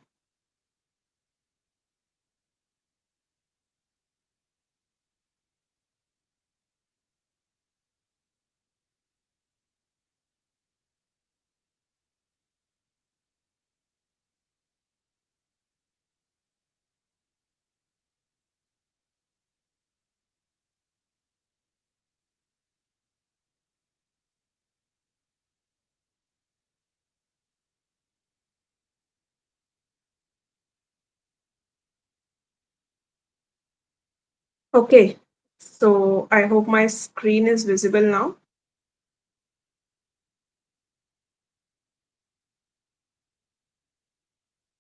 Okay, so I hope my screen is visible now.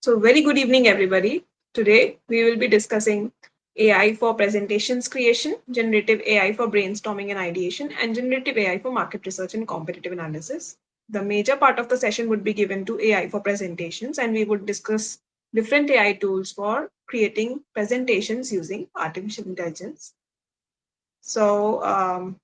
So, very good evening, everybody. Today, we will be discussing AI for presentations creation, generative AI for brainstorming and ideation, and generative AI for market research and competitive analysis. The major part of the session would be given to AI for presentations, and we would discuss different AI tools for creating presentations using artificial intelligence. So,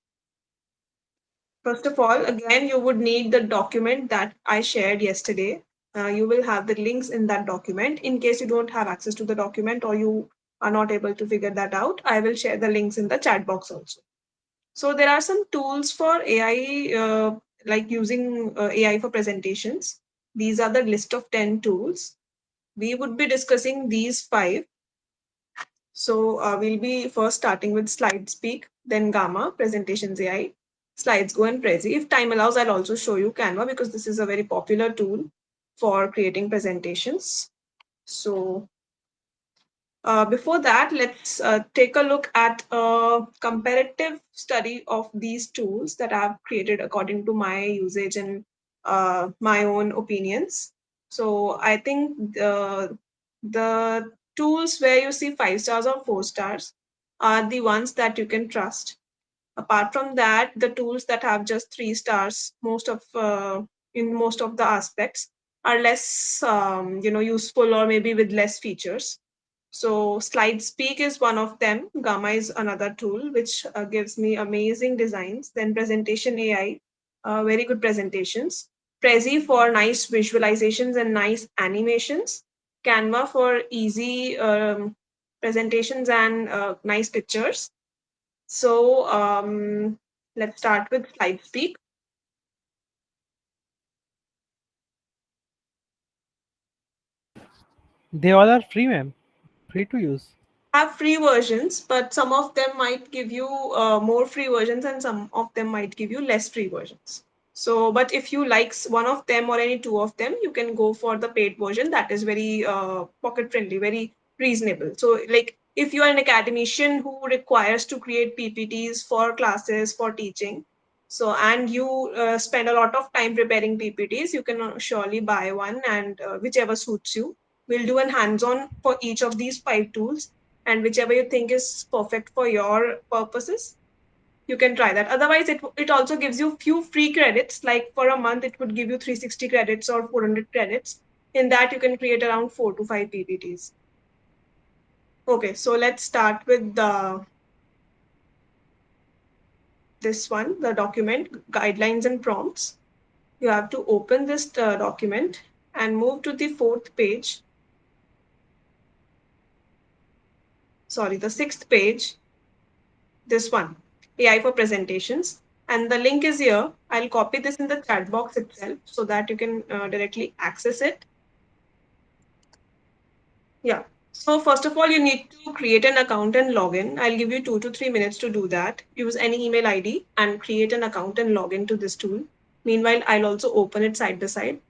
first of all, again, you would need the document that I shared yesterday. You will have the links in that document. In case you don't have access to the document or you are not able to figure that out, I will share the links in the chat box also. So there are some tools for AI, like using AI for presentations. These are the list of 10 tools. We would be discussing these five. So we'll be first starting with Slide Speak, then Gamma, Presentations AI, Slides Go, and Prezi. If time allows, I'll also show you Canva because this is a very popular tool for creating presentations. So before that, let's take a look at a comparative study of these tools that I've created according to my usage and my own opinions. So I think the tools where you see 5 stars or 4 stars are the ones that you can trust. Apart from that, the tools that have just 3 stars, in most of the aspects, are less useful or maybe with less features. So Slide Speak is one of them. Gamma is another tool which gives me amazing designs. Then Presentation AI, very good presentations. Prezi for nice visualizations and nice animations. Canva for easy presentations and nice pictures. So let's start with Slide Speak. They all are free, ma'am. Free to use. Have free versions, but some of them might give you more free versions and some of them might give you less free versions. So, but if you like one of them or any two of them, you can go for the paid version. That is very pocket friendly, very reasonable. So, like if you are an academician who requires to create PPTs for classes for teaching, so and you spend a lot of time preparing PPTs, you can surely buy one and whichever suits you. We'll do an hands-on for each of these five tools, and whichever you think is perfect for your purposes, you can try that. Otherwise, it also gives you few free credits. Like for a month, it would give you 360 credits or 400 credits. In that, you can create around 4 to 5 PPTs. Okay, so let's start with this one, the document guidelines and prompts. You have to open this document and move to the fourth page. Sorry, the sixth page, this one, AI for presentations. And the link is here. I'll copy this in the chat box itself so that you can directly access it. Yeah. So first of all, you need to create an account and log in. I'll give you 2 to 3 minutes to do that. Use any email ID and create an account and log in to this tool. Meanwhile, I'll also open it side by side.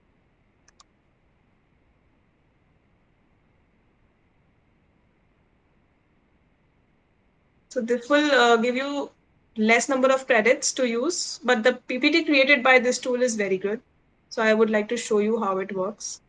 So this will give you less number of credits to use, but the PPT created by this tool is very good. So I would like to show you how it works.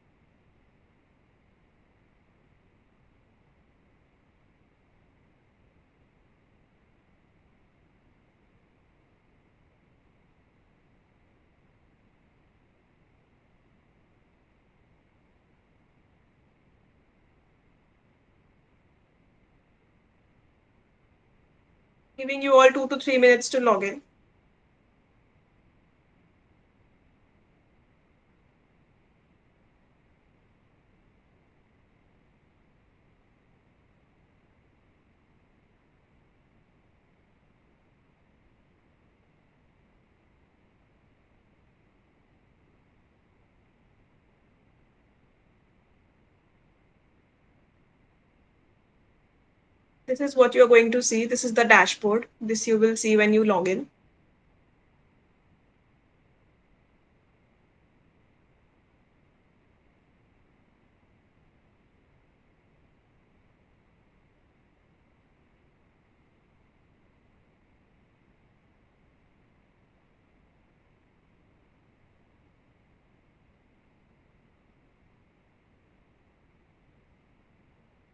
Giving you all 2 to 3 minutes to log in. This is what you're going to see. This is the dashboard. This you will see when you log in.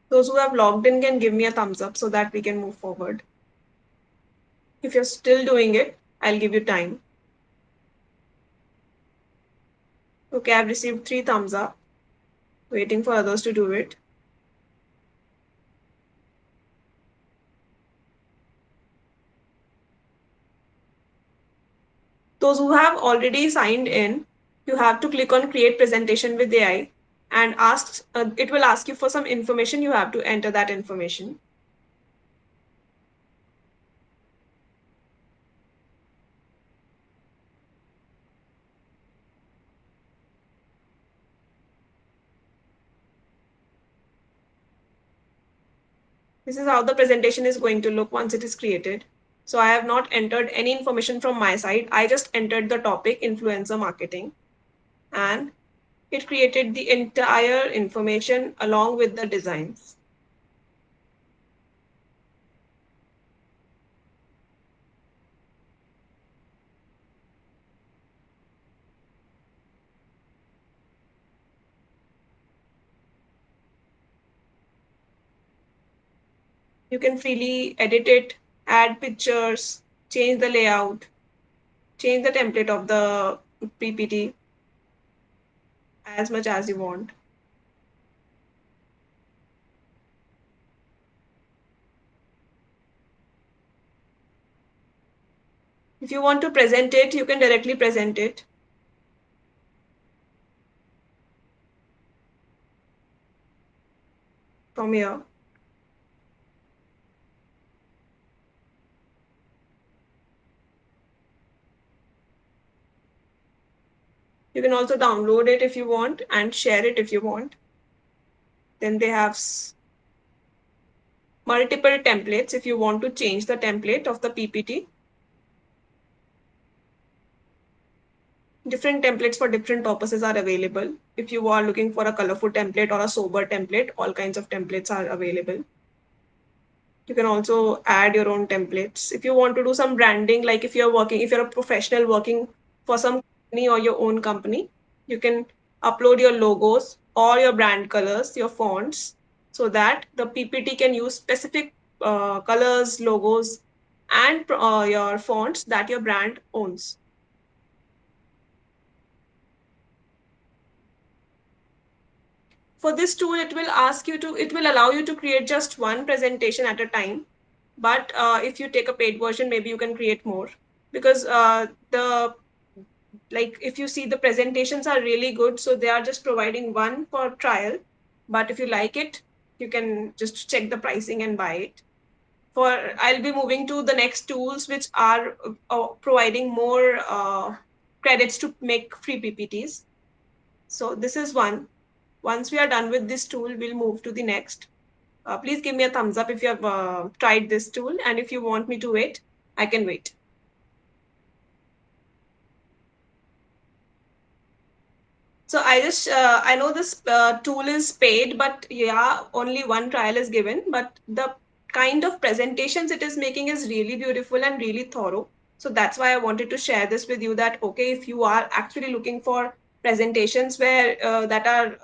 Those who have logged in can give me a thumbs up so that we can move forward. If you're still doing it, I'll give you time. Okay, I've received 3 thumbs up. Waiting for others to do it. Those who have already signed in, you have to click on create presentation with AI and it will ask you for some information. You have to enter that information. This is how the presentation is going to look once it is created. So I have not entered any information from my side. I just entered the topic influencer marketing and it created the entire information along with the designs. You can freely edit it, add pictures, change the layout, change the template of the PPT as much as you want. If you want to present it, you can directly present it from here. You can also download it if you want and share it if you want. Then they have multiple templates if you want to change the template of the PPT. Different templates for different purposes are available. If you are looking for a colorful template or a sober template, all kinds of templates are available. You can also add your own templates. If you want to do some branding, like if you're a professional working for some company or your own company, you can upload your logos or your brand colors, your fonts, so that the PPT can use specific colors, logos, and your fonts that your brand owns. For this tool, it will allow you to create just one presentation at a time. But if you take a paid version, maybe you can create more, because the like if you see, the presentations are really good, so they are just providing one for trial. But if you like it, you can just check the pricing and buy it. For I'll be moving to the next tools, which are providing more credits to make free PPTs. So this is one. Once we are done with this tool, we'll move to the next. Please give me a thumbs up if you have tried this tool, and if you want me to wait, I can wait. So I know this tool is paid, but yeah, only one trial is given. But the kind of presentations it is making is really beautiful and really thorough. So that's why I wanted to share this with you, that okay, if you are actually looking for presentations where that are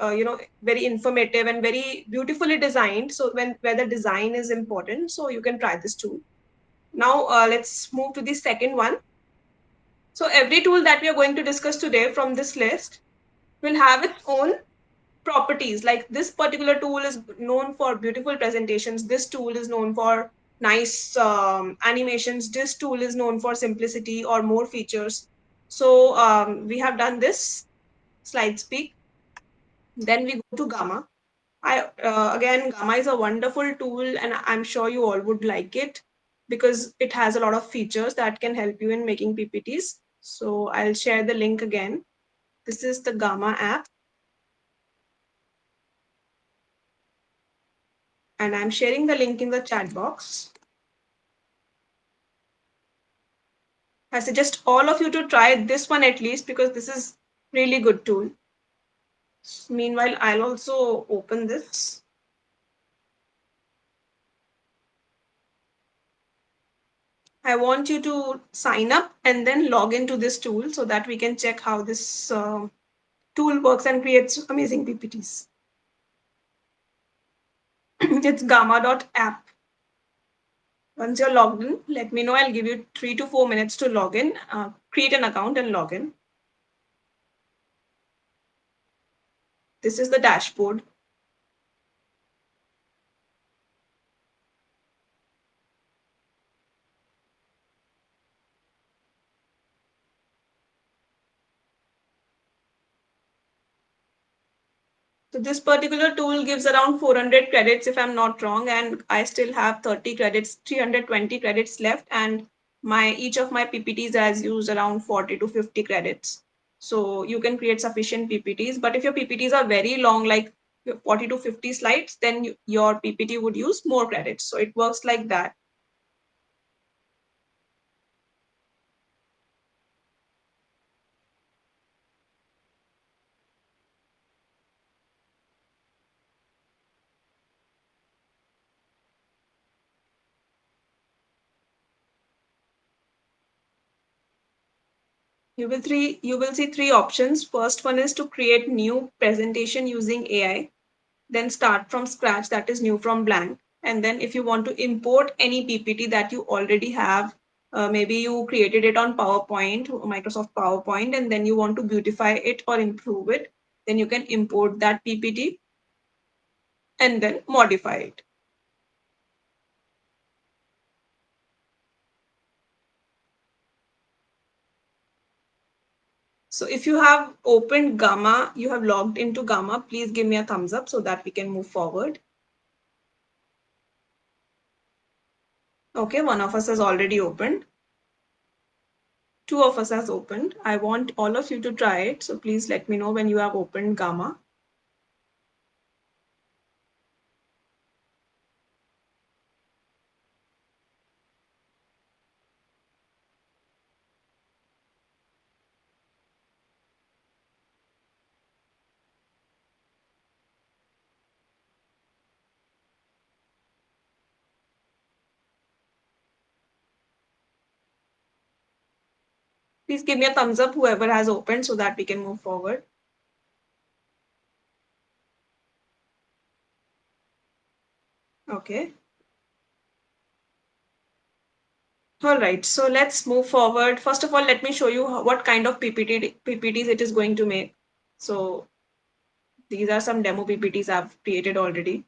very informative and very beautifully designed, so where the design is important, so you can try this tool. Now let's move to the second one. So every tool that we are going to discuss today from this list will have its own properties. Like this particular tool is known for beautiful presentations. This tool is known for nice animations. This tool is known for simplicity or more features. So we have done this slide speak. Then we go to Gamma. Again, Gamma is a wonderful tool, and I'm sure you all would like it because it has a lot of features that can help you in making PPTs. So I'll share the link again. This is the Gamma app, and I'm sharing the link in the chat box. I suggest all of you to try this one at least because this is really good tool. Meanwhile, I'll also open this. I want you to sign up and then log into this tool so that we can check how this tool works and creates amazing PPTs. It's gamma.app. Once you're logged in, let me know. I'll give you 3 to 4 minutes to log in, create an account and log in. This is the dashboard. So this particular tool gives around 400 credits if I'm not wrong, and I still have 30 credits, 320 credits left, and each of my PPTs has used around 40 to 50 credits. So you can create sufficient PPTs, but if your PPTs are very long, like 40 to 50 slides, then your PPT would use more credits. So it works like that. You will see three options. First one is to create new presentation using AI, then start from scratch, that is new from blank. And then if you want to import any PPT that you already have, maybe you created it on PowerPoint, Microsoft PowerPoint, and then you want to beautify it or improve it, then you can import that PPT and then modify it. So if you have opened Gamma, you have logged into Gamma, please give me a thumbs up so that we can move forward. Okay, one of us has already opened. Two of us has opened. I want all of you to try it. So please let me know when you have opened Gamma. Please give me a thumbs up, whoever has opened, so that we can move forward. Okay. All right, so let's move forward. First of all, let me show you what kind of PPTs it is going to make. So these are some demo PPTs I've created already.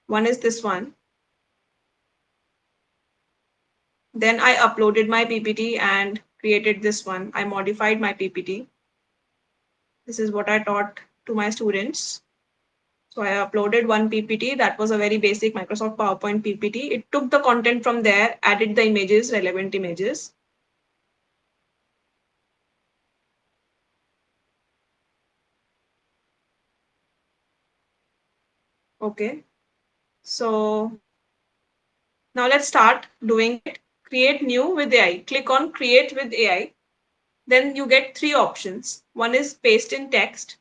One is this one. Then I uploaded my PPT and created this one. I modified my PPT. This is what I taught to my students. So I uploaded one PPT that was a very basic Microsoft PowerPoint PPT. It took the content from there, added the images, relevant images. Okay. So now let's start doing it. Create new with AI. Click on create with AI. Then you get three options. One is paste in text,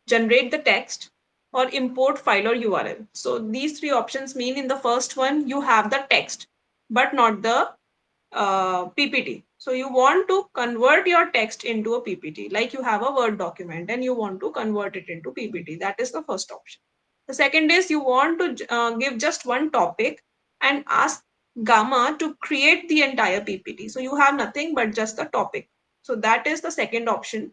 generate the text, or import file or URL. So these three options mean in the first one, you have the text, but not the PPT. So you want to convert your text into a PPT, like you have a Word document and you want to convert it into PPT. That is the first option. The second is you want to give just one topic and ask Gamma to create the entire PPT. So you have nothing but just the topic. So that is the second option.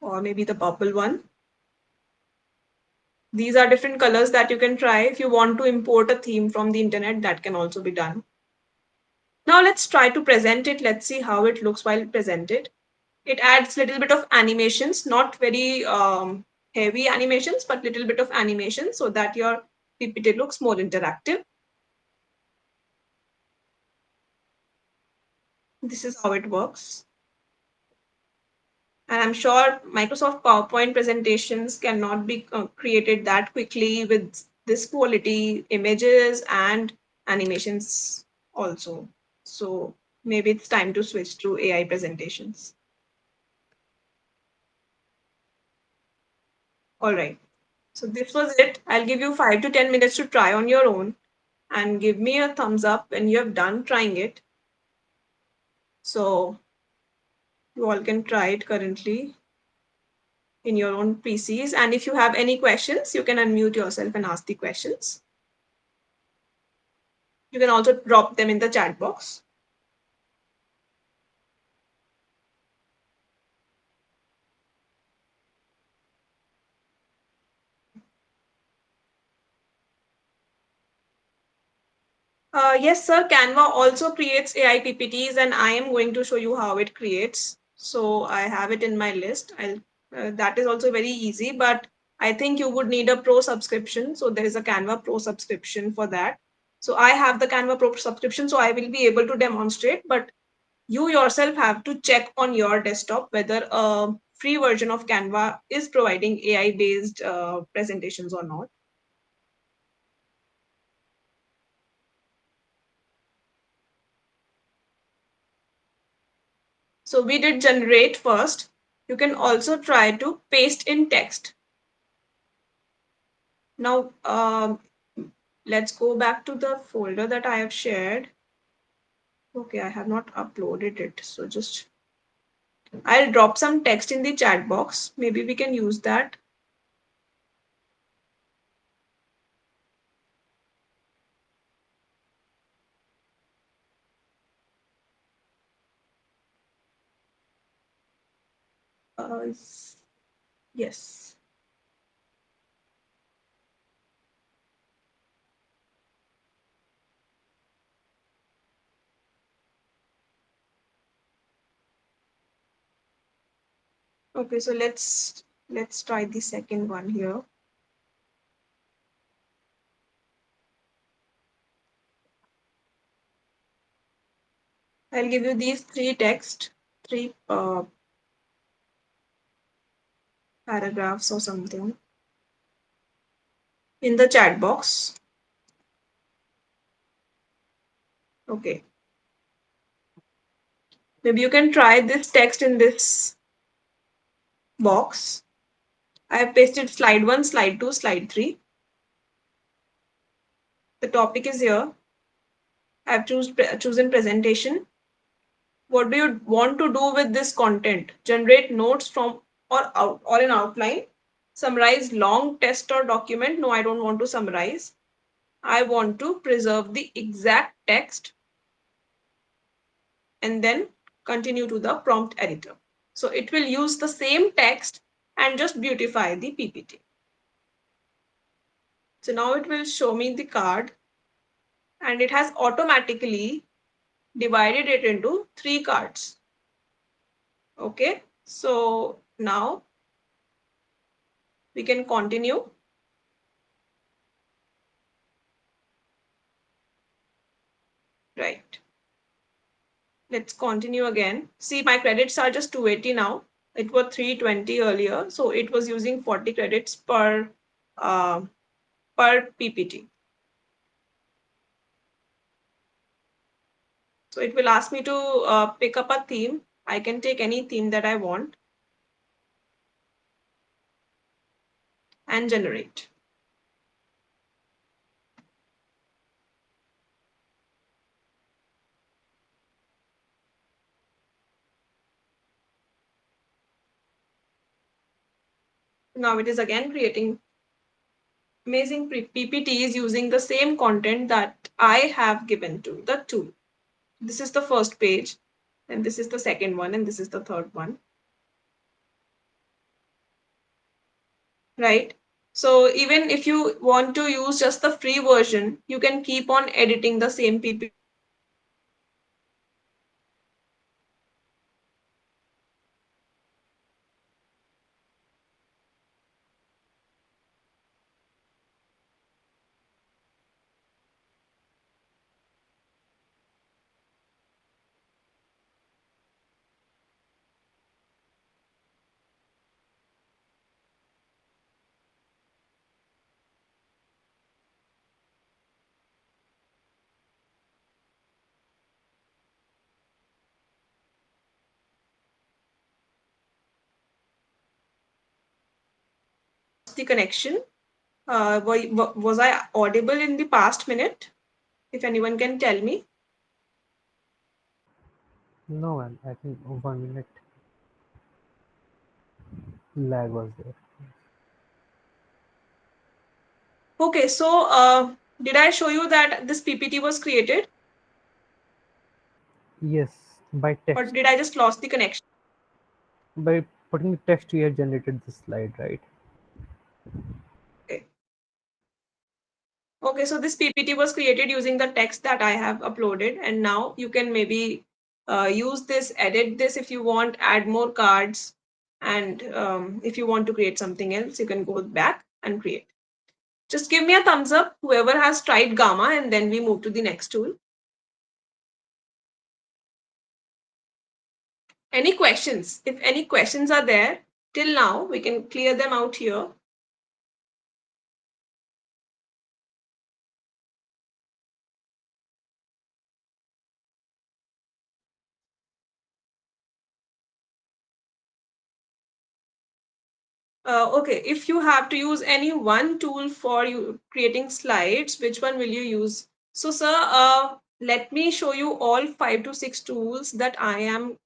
or maybe the purple one. These are different colors that you can try. If you want to import a theme from the internet, that can also be done. Now let's try to present it. Let's see how it looks while presented. It adds little bit of animations, not very heavy animations, but little bit of animation so that your PPT looks more interactive. This is how it works. And I'm sure Microsoft PowerPoint presentations cannot be created that quickly with this quality images and animations also. So maybe it's time to switch to AI presentations. All right. So this was it. I'll give you 5 to 10 minutes to try on your own and give me a thumbs up when you have done trying it. So you all can try it currently in your own PCs. And if you have any questions, you can unmute yourself and ask the questions. You can also drop them in the chat box. Yes, sir. Canva also creates AI PPTs, and I am going to show you how it creates. So I have it in my list. That is also very easy, but I think you would need a pro subscription. So there is a Canva Pro subscription for that. So I have the Canva Pro subscription, so I will be able to demonstrate, but you yourself have to check on your desktop whether a free version of Canva is providing AI based presentations or not. So we did generate first. You can also try to paste in text. Now, let's go back to the folder that I have shared. Okay, I have not uploaded it. So just, I'll drop some text in the chat box. Maybe we can use that. Uh, yes. Okay, so let's try the second one here. I'll give you these three paragraphs or something in the chat box. Okay. Maybe you can try this text in this box. I have pasted slide 1, slide 2, slide 3. The topic is here. I have chosen presentation. What do you want to do with this content? Generate notes from or an outline. Summarize long text or document. No, I don't want to summarize. I want to preserve the exact text and then continue to the prompt editor. So it will use the same text and just beautify the PPT. So now it will show me the card and it has automatically divided it into 3 cards. Okay, so now we can continue. Right. Let's continue again. See, my credits are just 280 now. It was 320 earlier, so it was using 40 credits uh, per PPT. So it will ask me to pick up a theme. I can take any theme that I want and generate. Now it is again creating amazing PPTs using the same content that I have given to the tool. This is the first page, and this is the second one, and this is the third one. right? So even if you want to use just the free version, you can keep on editing the same PPT and uploading it to the lost the connection. Was I audible in the past minute? If anyone can tell me. No, man. I think 1 minute lag was there. Okay, so did I show you that this PPT was created, Yes, by or text. did I just lost the connection? By putting text, you have generated the slide, right? Okay. Okay, so this PPT was created using the text that I have uploaded, and now you can maybe use this, edit this if you want, add more cards, and if you want to create something else, you can go back and create. Just give me a thumbs up, whoever has tried Gamma, and then we move to the next tool. Any questions? If any questions are there till now, we can clear them out here. Okay, if you have to use any one tool for you creating slides, which one will you use? So, sir, let me show you all 5 to 6 tools that I am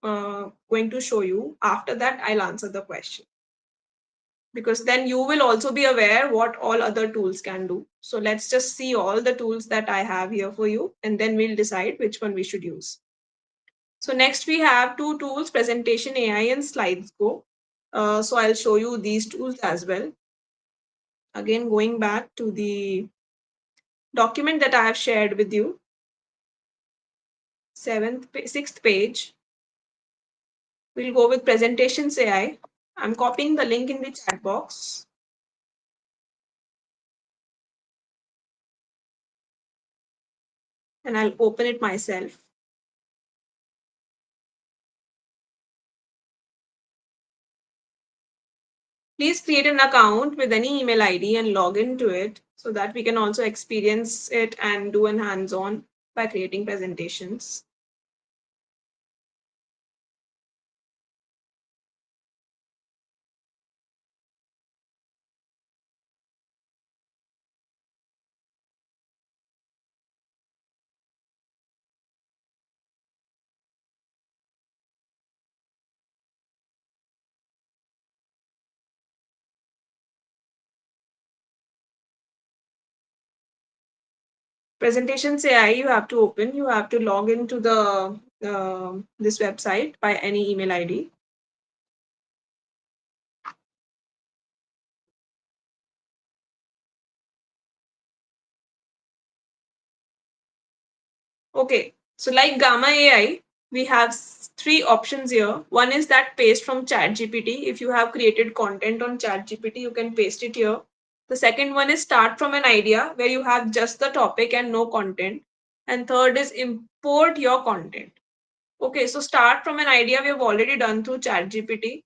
going to show you. After that, I'll answer the question. Because then you will also be aware what all other tools can do. So let's just see all the tools that I have here for you, and then we'll decide which one we should use. So next we have two tools, Presentation AI and Slides Go. So I'll show you these tools as well. Again, going back to the document that I have shared with you, sixth page, we'll go with Presentations AI. I'm copying the link in the chat box. And I'll open it myself. Please create an account with any email ID and log into it so that we can also experience it and do an hands-on by creating presentations. Presentations AI, you have to open, you have to log into the this website by any email ID. Okay, so like Gamma AI, we have three options here. One is that paste from ChatGPT. If you have created content on ChatGPT, you can paste it here. The second one is start from an idea where you have just the topic and no content. And third is import your content. Okay, so start from an idea we have already done through ChatGPT.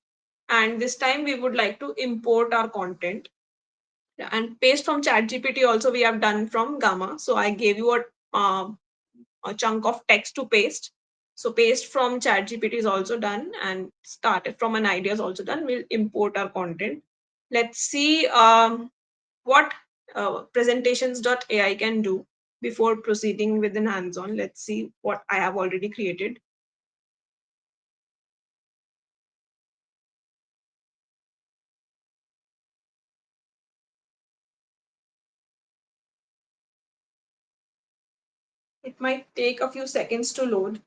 And this time we would like to import our content. And paste from ChatGPT also we have done from Gamma. So I gave you a chunk of text to paste. So paste from ChatGPT is also done, and started from an idea is also done. We'll import our content. Let's see what presentations.ai can do before proceeding with an hands-on. Let's see what I have already created. It might take a few seconds to load.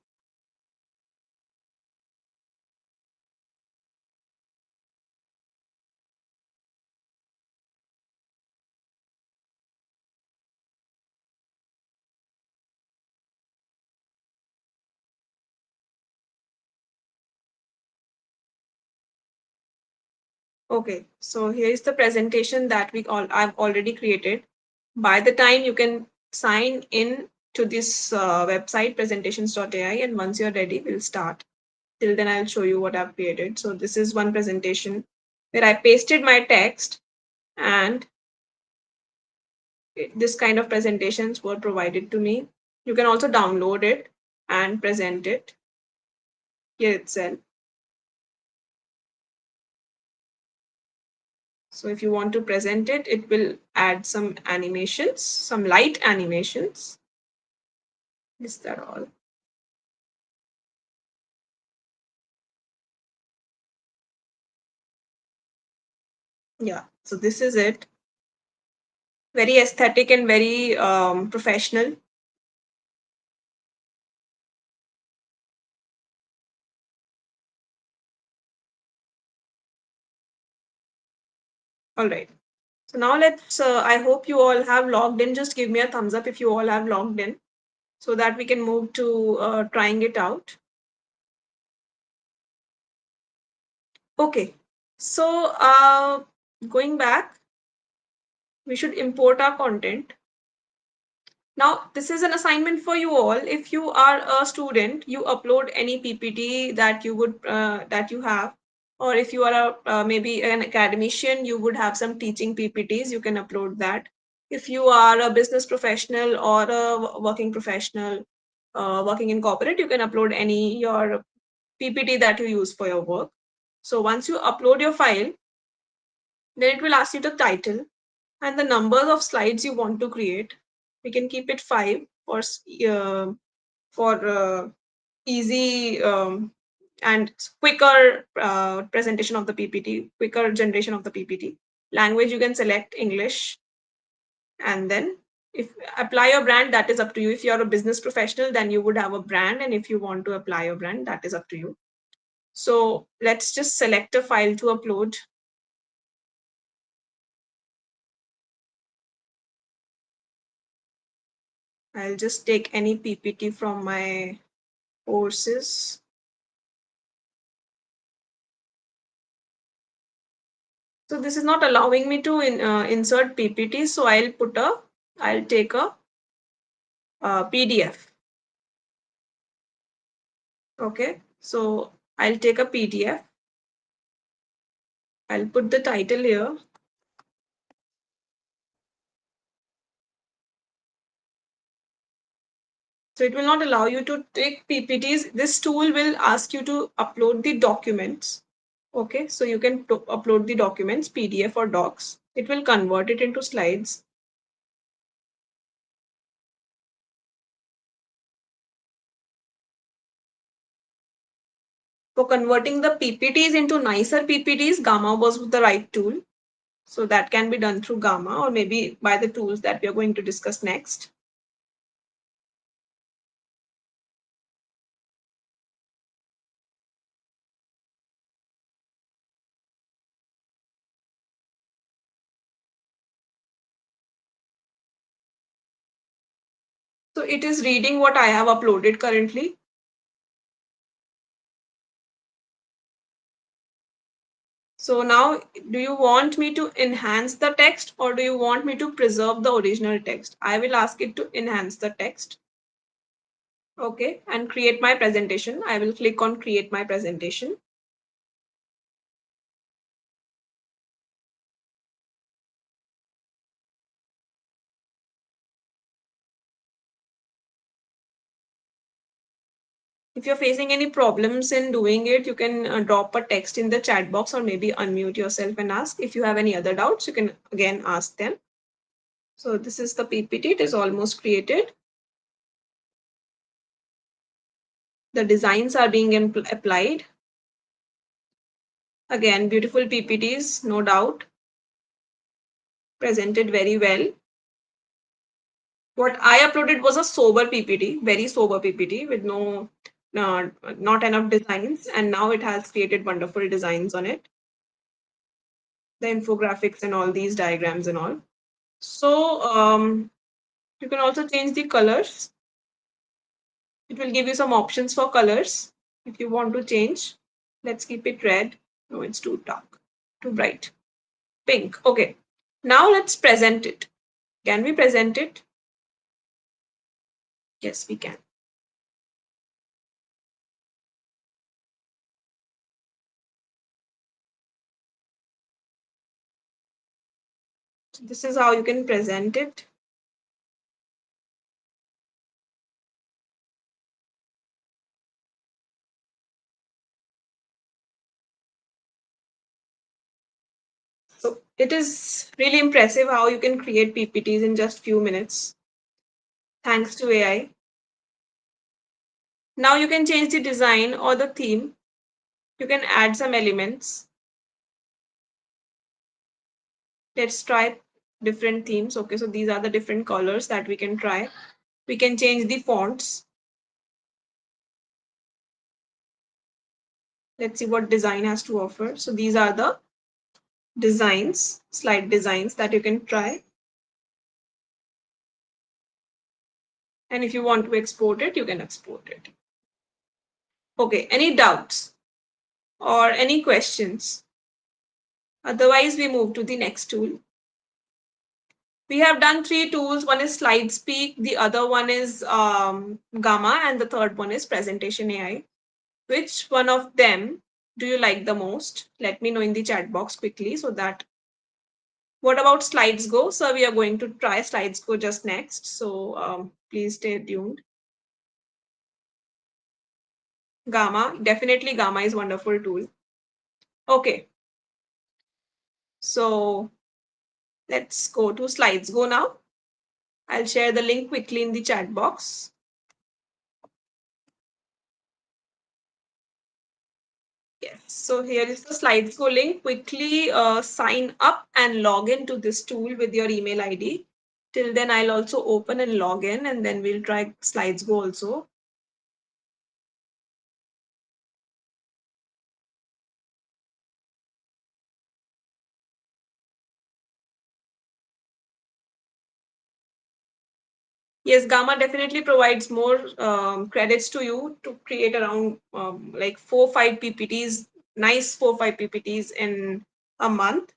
Okay, so here is the presentation that I've already created. By the time you can sign in to this website presentations.ai, and once you're ready, we'll start. Till then, I'll show you what I've created. So this is one presentation where I pasted my text, and this kind of presentations were provided to me. You can also download it and present it here itself. So if you want to present it, it will add some animations, some light animations. Is that all? Yeah, so this is it. Very aesthetic and very professional. All right. So now I hope you all have logged in. Just give me a thumbs up if you all have logged in so that we can move to trying it out. Okay. So going back, we should import our content. Now, this is an assignment for you all. If you are a student, you upload any PPT that you have, or if you are maybe an academician, you would have some teaching PPTs. You can upload that. If you are a business professional or a working professional, working in corporate, you can upload any your PPT that you use for your work. So once you upload your file, then it will ask you the title and the numbers of slides you want to create. We can keep it 5 for easy and quicker presentation of the PPT, quicker generation of the PPT. Language, you can select English, and then if apply your brand, that is up to you. If you're a business professional, then you would have a brand, and if you want to apply your brand, that is up to you. So let's just select a file to upload. I'll just take any PPT from my courses. So this is not allowing me to insert PPT. So I'll take a PDF. Okay. So I'll take a PDF. I'll put the title here. So it will not allow you to take PPTs. This tool will ask you to upload the documents. Okay. So you can upload the documents, PDF or docs. It will convert it into slides. For converting the PPTs into nicer PPTs, Gamma was the right tool. So that can be done through Gamma or maybe by the tools that we are going to discuss next. So it is reading what I have uploaded currently. So now, do you want me to enhance the text or do you want me to preserve the original text? I will ask it to enhance the text. Okay, and create my presentation. I will click on create my presentation. If you're facing any problems in doing it, you can drop a text in the chat box or maybe unmute yourself and ask. If you have any other doubts, you can again ask them. So this is the PPT. It is almost created. The designs are being applied. Again, beautiful PPTs, no doubt. Presented very well. What I uploaded was a sober PPT, very sober PPT with not enough designs. And now it has created wonderful designs on it. The infographics and all these diagrams and all. So you can also change the colors. It will give you some options for colors if you want to change. Let's keep it red. No, it's too dark. Too bright. Pink. Okay. Now let's present it. Can we present it? Yes, we can. So this is how you can present it. So it is really impressive how you can create PPTs in just few minutes, thanks to AI. Now you can change the design or the theme. You can add some elements. Let's try different themes. Okay, so these are the different colors that we can try. We can change the fonts. Let's see what design has to offer. So these are the designs, slide designs that you can try. And if you want to export it, you can export it. Okay, any doubts or any questions? Otherwise, we move to the next tool. We have done 3 tools. One is SlideSpeak, the other one is Gamma, and the third one is Presentation AI. Which one of them do you like the most? Let me know in the chat box quickly so that. What about Slides Go? So we are going to try Slides Go just next. So please stay tuned. Gamma, definitely Gamma is wonderful tool. Okay. So let's go to Slides Go now. I'll share the link quickly in the chat box. Yes, so here is the Slides Go link. Quickly sign up and log in to this tool with your email ID. Till then, I'll also open and log in, and then we'll try Slides Go also. Yes, Gamma definitely provides more credits to you to create around like 4-5 PPTs, nice 4-5 PPTs in a month.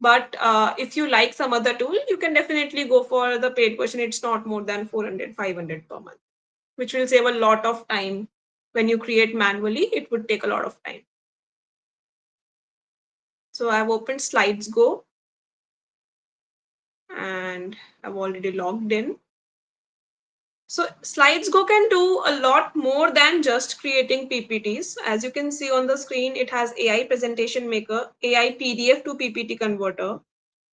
But if you like some other tool, you can definitely go for the paid version. It's not more than 400-500 per month, which will save a lot of time. When you create manually, it would take a lot of time. So I've opened Slides Go and I've already logged in. So Slides Go can do a lot more than just creating PPTs. As you can see on the screen, it has AI presentation maker, AI PDF to PPT converter,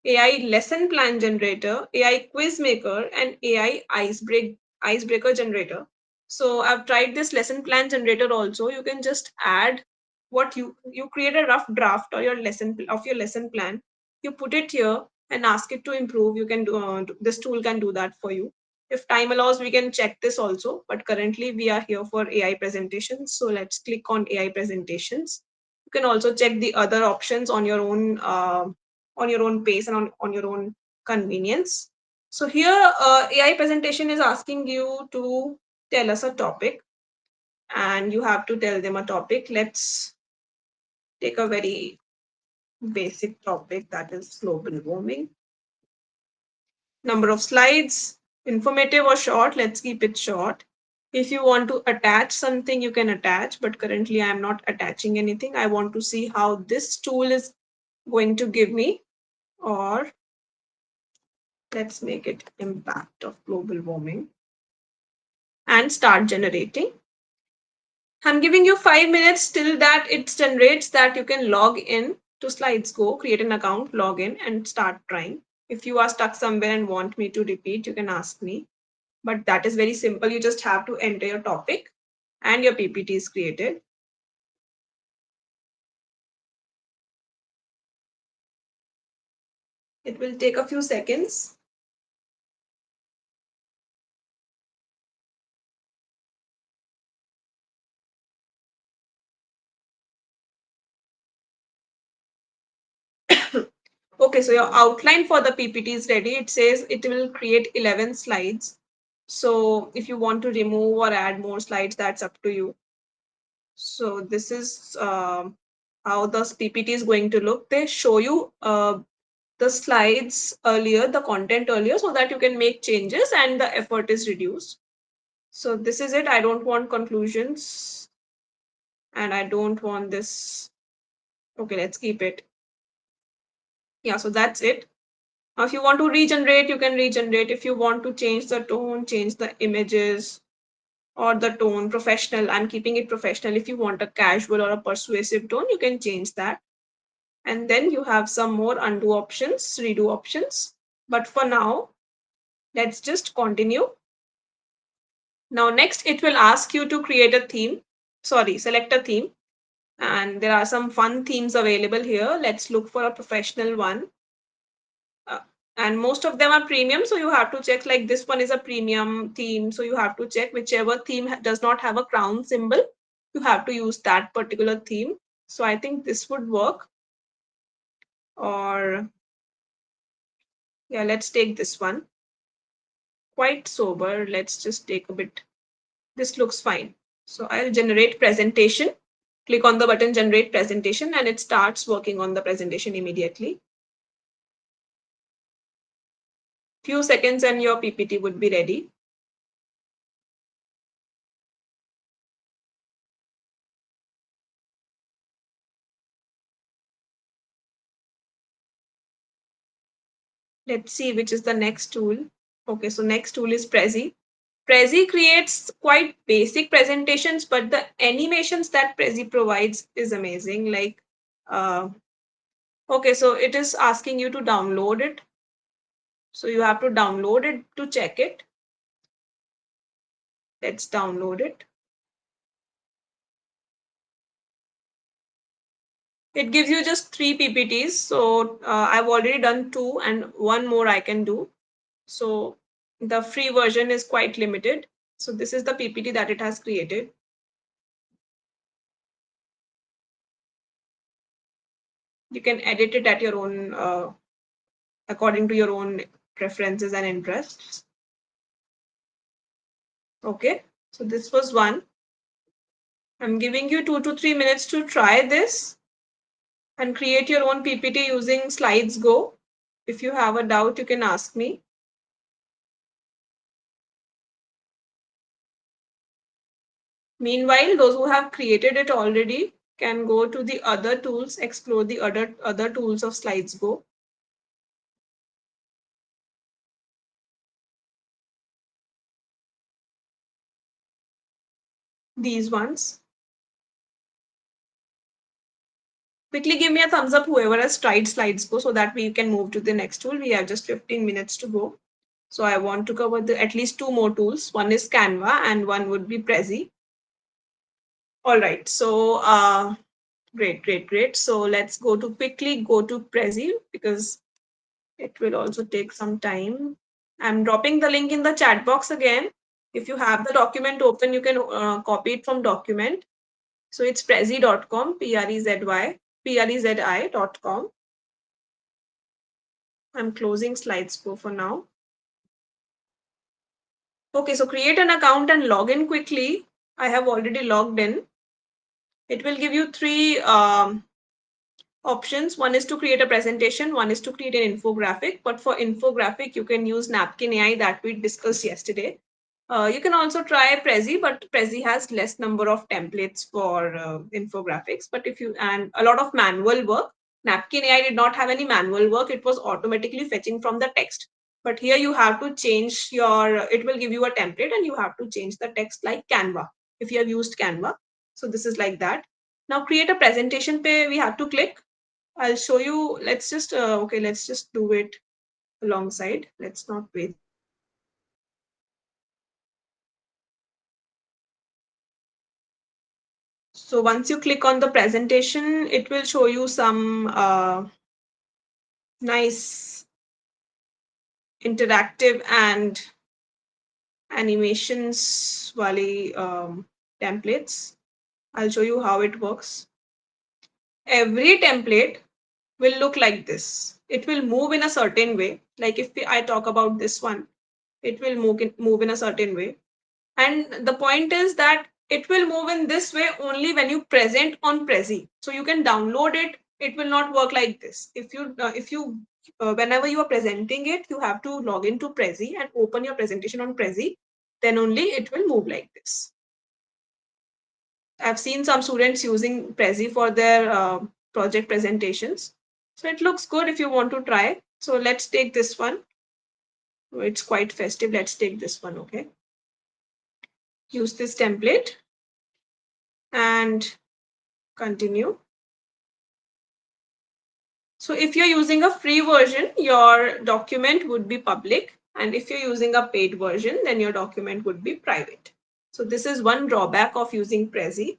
AI lesson plan generator, AI quiz maker, and AI icebreaker generator. So I've tried this lesson plan generator also. You can just add what you create a rough draft or your lesson plan. You put it here and ask it to improve. You can do this tool can do that for you. If time allows, we can check this also. But currently we are here for AI presentations. So let's click on AI presentations. You can also check the other options on your own pace and on your own convenience. So here AI presentation is asking you to tell us a topic and you have to tell them a topic. Let's take a very basic topic, that is global warming. Number of slides, informative or short, let's keep it short. If you want to attach something, you can attach, but currently I'm not attaching anything. I want to see how this tool is going to give me, or let's make it impact of global warming and start generating. I'm giving you 5 minutes till that it generates, that you can log in to Slides Go, create an account, log in and start trying. If you are stuck somewhere and want me to repeat, you can ask me. But that is very simple. You just have to enter your topic and your PPT is created. It will take a few seconds. Okay, so your outline for the PPT is ready. It says it will create 11 slides. So if you want to remove or add more slides, that's up to you. So this is how the PPT is going to look. They show you the slides earlier, the content earlier, so that you can make changes and the effort is reduced. So this is it. I don't want conclusions and I don't want this. Okay, let's keep it. Yeah, so that's it. Now, if you want to regenerate, you can regenerate. If you want to change the tone, change the images or the tone, professional, I'm keeping it professional. If you want a casual or a persuasive tone, you can change that. And then you have some more undo options, redo options. But for now, let's just continue. Now, next, it will ask you to create a theme. Sorry, select a theme. And there are some fun themes available here. Let's look for a professional one. Uh, and most of them are premium, so you have to check, like this one is a premium theme, so you have to check whichever theme does not have a crown symbol, you have to use that particular theme. So I think this would work. Or yeah, let's take this one. Quite sober. Let's just take a bit. This looks fine. So I'll generate presentation. Click on the button generate presentation and it starts working on the presentation immediately. Few seconds and your PPT would be ready. Let's see which is the next tool. Okay, so next tool is Prezi. Prezi creates quite basic presentations, but the animations that Prezi provides is amazing. Like, okay, so it is asking you to download it. So you have to download it to check it. Let's download it. It gives you just 3 PPTs. So I've already done 2 and 1 more I can do. So the free version is quite limited. So this is the PPT that it has created. You can edit it at your own, according to your own preferences and interests. Okay, so this was one. I'm giving you 2 to 3 minutes to try this and create your own PPT using Slides Go. If you have a doubt, you can ask me. Meanwhile, those who have created it already can go to the other tools, explore the other tools of Slides Go. These ones. Quickly give me a thumbs up whoever has tried Slides Go so that we can move to the next tool. We have just 15 minutes to go. So I want to cover at least 2 more tools. One is Canva and one would be Prezi. All right, so great. So let's quickly go to Prezi because it will also take some time. I'm dropping the link in the chat box again. If you have the document open, you can copy it from document. So it's prezi.com, prezi.com. I'm closing Slides for now. Okay, so create an account and log in quickly. I have already logged in. It will give you 3 options. One is to create a presentation, one is to create an infographic. But for infographic, you can use Napkin AI that we discussed yesterday. You can also try Prezi, but Prezi has less number of templates for infographics. But if you, and a lot of manual work, Napkin AI did not have any manual work. It was automatically fetching from the text. But here you have to change it will give you a template and you have to change the text like Canva, if you have used Canva. So this is like that. Now create a presentation page, we have to click. I'll show you. Let's just, okay, let's just do it alongside. Let's not wait. So once you click on the presentation, it will show you some nice interactive and animations wali templates. I'll show you how it works. Every template will look like this. It will move in a certain way. Like if I talk about this one, it will move in a certain way. And the point is that it will move in this way only when you present on Prezi. So you can download it. It will not work like this. If you whenever you are presenting it, you have to log into Prezi and open your presentation on Prezi. Then only it will move like this. I've seen some students using Prezi for their project presentations. So it looks good if you want to try. So let's take this one. It's quite festive. Let's take this one, okay? Use this template and continue. So if you're using a free version, your document would be public. And if you're using a paid version, then your document would be private. So this is one drawback of using Prezi.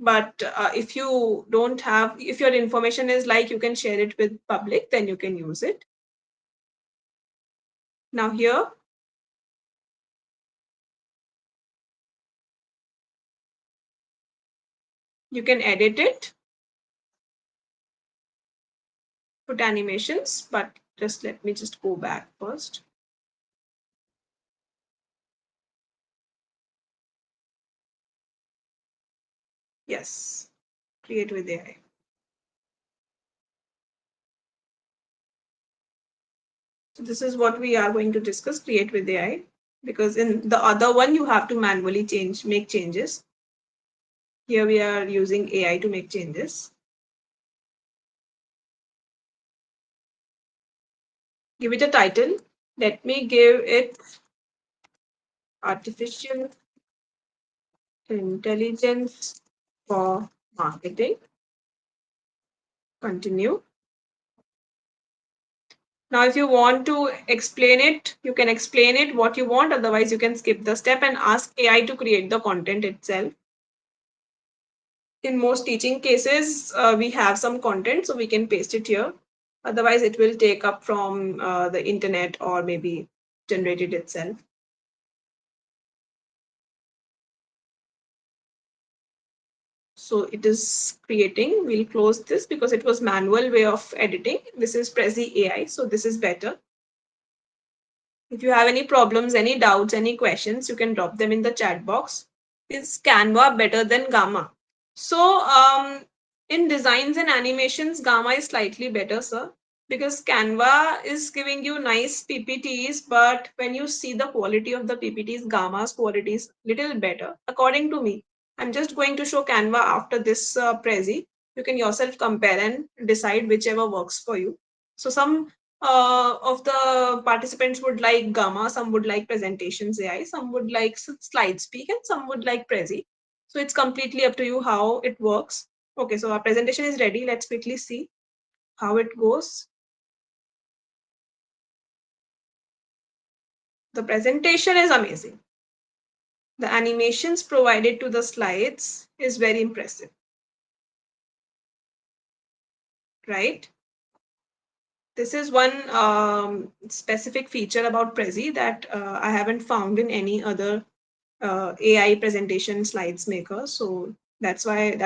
But if you don't have, if your information is like you can share it with public, then you can use it. Now here, you can edit it, put animations, but just let me just go back first. Yes, create with AI. So this is what we are going to discuss, create with AI, because in the other one, you have to manually make changes. Here we are using AI to make changes. Give it a title. Let me give it artificial intelligence for marketing. Continue. Now, if you want to explain it, you can explain it what you want. Otherwise, you can skip the step and ask AI to create the content itself. In most teaching cases, we have some content, so we can paste it here. Otherwise, it will take up from the internet or maybe generate it itself. So it is creating. We'll close this because it was manual way of editing. This is Prezi AI, so this is better. If you have any problems, any doubts, any questions, you can drop them in the chat box. Is Canva better than Gamma? So in designs and animations, Gamma is slightly better, sir, because Canva is giving you nice PPTs, but when you see the quality of the PPTs, Gamma's quality is little better, according to me. I'm just going to show Canva after this Prezi. You can yourself compare and decide whichever works for you. So some of the participants would like Gamma, some would like presentations AI, some would like slide speak, and some would like Prezi. So it's completely up to you how it works. Okay, so our presentation is ready. Let's quickly see how it goes. The presentation is amazing. The animations provided to the slides is very impressive, right? This is one specific feature about Prezi that I haven't found in any other AI presentation slides maker. So that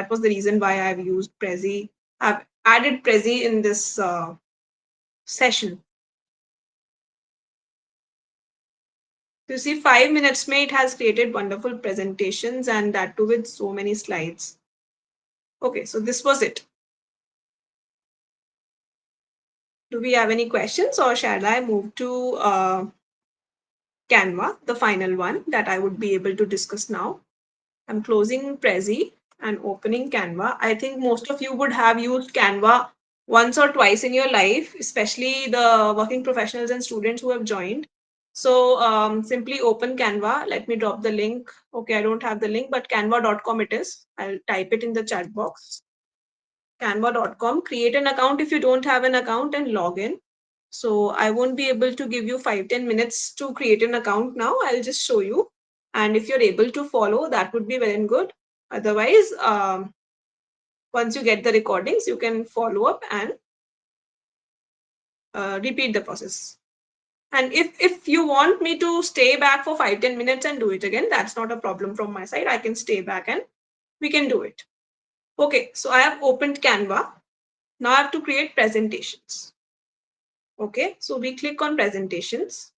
was the reason why I've used Prezi. I've added Prezi in this session. You see, 5 minutes may it has created wonderful presentations, and that too with so many slides. Okay, so this was it. Do we have any questions, or shall I move to Canva, the final one that I would be able to discuss now? I'm closing Prezi and opening Canva. I think most of you would have used Canva once or twice in your life, especially the working professionals and students who have joined. So simply open Canva. Let me drop the link. Okay, I don't have the link, but canva.com it is. I'll type it in the chat box. Canva.com. Create an account if you don't have an account and log in. So I won't be able to give you 5-10 minutes to create an account now. I'll just show you. And if you're able to follow, that would be very good. Otherwise, once you get the recordings, you can follow up and repeat the process. And if you want me to stay back for 5-10 minutes and do it again, that's not a problem from my side. I can stay back and we can do it. Okay, so I have opened Canva. Now I have to create presentations. Okay, so we click on presentations.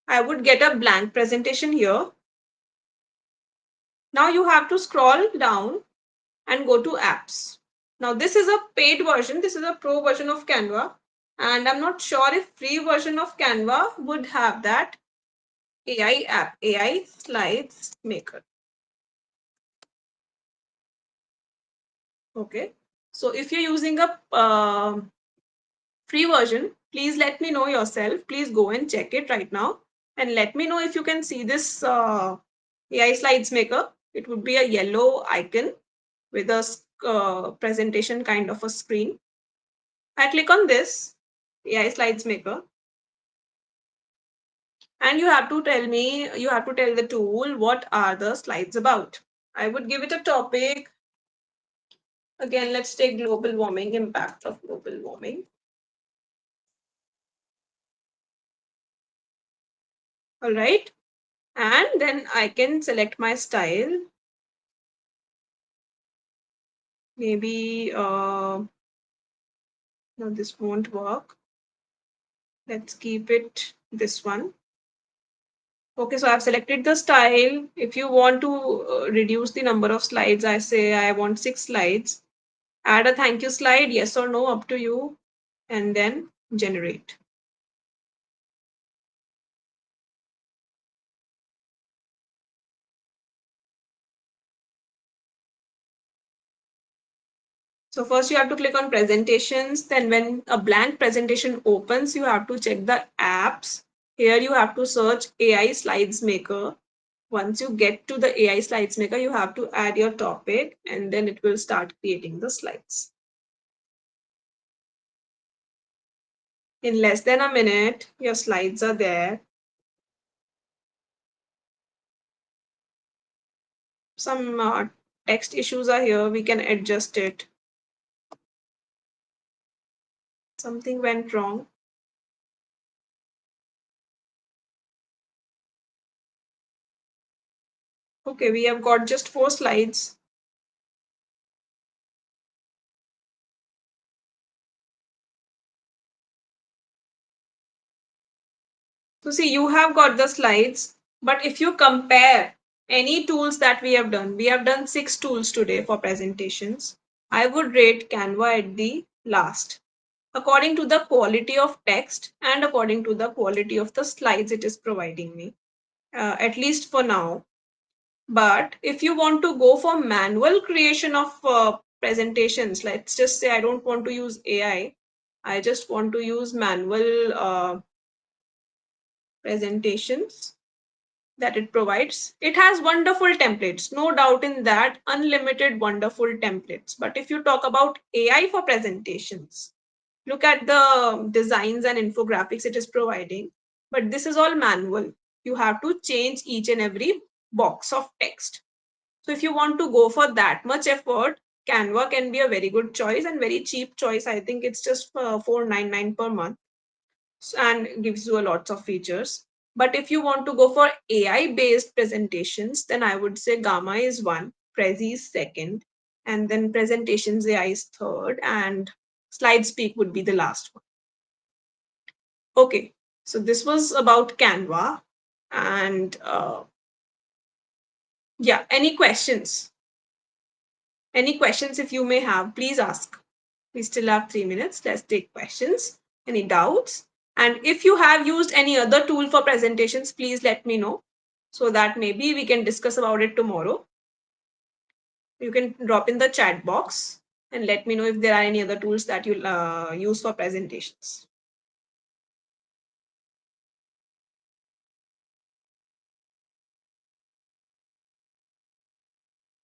I would get a blank presentation here. Now you have to scroll down and go to apps. Now this is a paid version, this is a pro version of Canva, and I'm not sure if free version of Canva would have that AI app, AI Slides Maker. Okay, so if you're using a free version, please let me know yourself. Please go and check it right now and let me know if you can see this AI Slides Maker. It would be a yellow icon with a presentation kind of a screen. I click on this AI Slides Maker, and you have to tell me, you have to tell the tool what are the slides about. I would give it a topic. Again, let's take global warming, impact of global warming. All right. And then I can select my style. Maybe, no, this won't work. Let's keep it this one. Okay, so I've selected the style. If you want to reduce the number of slides, I say I want 6 slides. Add a thank you slide, yes or no, up to you, and then generate. So first you have to click on presentations. Then when a blank presentation opens, you have to check the apps. Here you have to search AI Slides Maker. Once you get to the AI Slides Maker, you have to add your topic and then it will start creating the slides. In less than a minute, your slides are there. Some text issues are here, we can adjust it. Something went wrong. Okay, we have got just 4 slides. So see, you have got the slides, but if you compare any tools that we have done 6 tools today for presentations. I would rate Canva at the last, according to the quality of text and according to the quality of the slides it is providing me, at least for now. But if you want to go for manual creation of presentations, let's just say I don't want to use AI, I just want to use manual presentations that it provides. It has wonderful templates, no doubt in that, unlimited wonderful templates. But if you talk about AI for presentations, look at the designs and infographics it is providing. But this is all manual. You have to change each and every box of text. So if you want to go for that much effort, Canva can be a very good choice and very cheap choice. I think it's just $4.99 per month and gives you a lots of features. But if you want to go for AI based presentations, then I would say Gamma is one, Prezi is second, and then presentations AI is third, and SlideSpeak would be the last one. Okay, so this was about Canva. And yeah, any questions? Any questions if you may have, please ask. We still have 3 minutes. Let's take questions. Any doubts? And if you have used any other tool for presentations, please let me know so that maybe we can discuss about it tomorrow. You can drop in the chat box and let me know if there are any other tools that you use for presentations.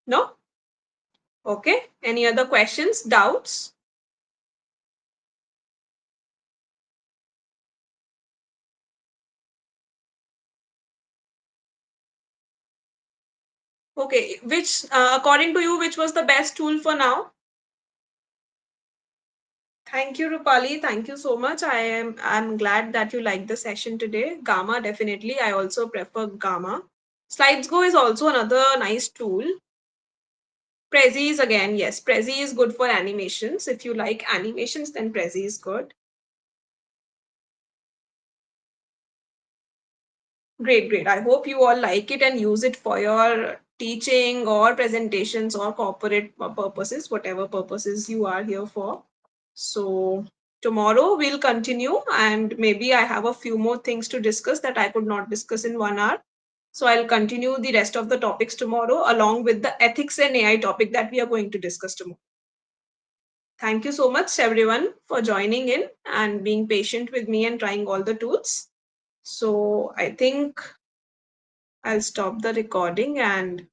No? Okay. Any other questions, doubts? Okay. Which, according to you, which was the best tool for now? Thank you, Rupali. Thank you so much. I'm glad that you liked the session today. Gamma, definitely. I also prefer Gamma. SlidesGo is also another nice tool. Prezi is again, yes, Prezi is good for animations. If you like animations, then Prezi is good. Great, great. I hope you all like it and use it for your teaching or presentations or corporate purposes, whatever purposes you are here for. So tomorrow we'll continue, and maybe I have a few more things to discuss that I could not discuss in 1 hour. So I'll continue the rest of the topics tomorrow along with the ethics and AI topic that we are going to discuss tomorrow. Thank you so much, everyone, for joining in and being patient with me and trying all the tools. So I think I'll stop the recording and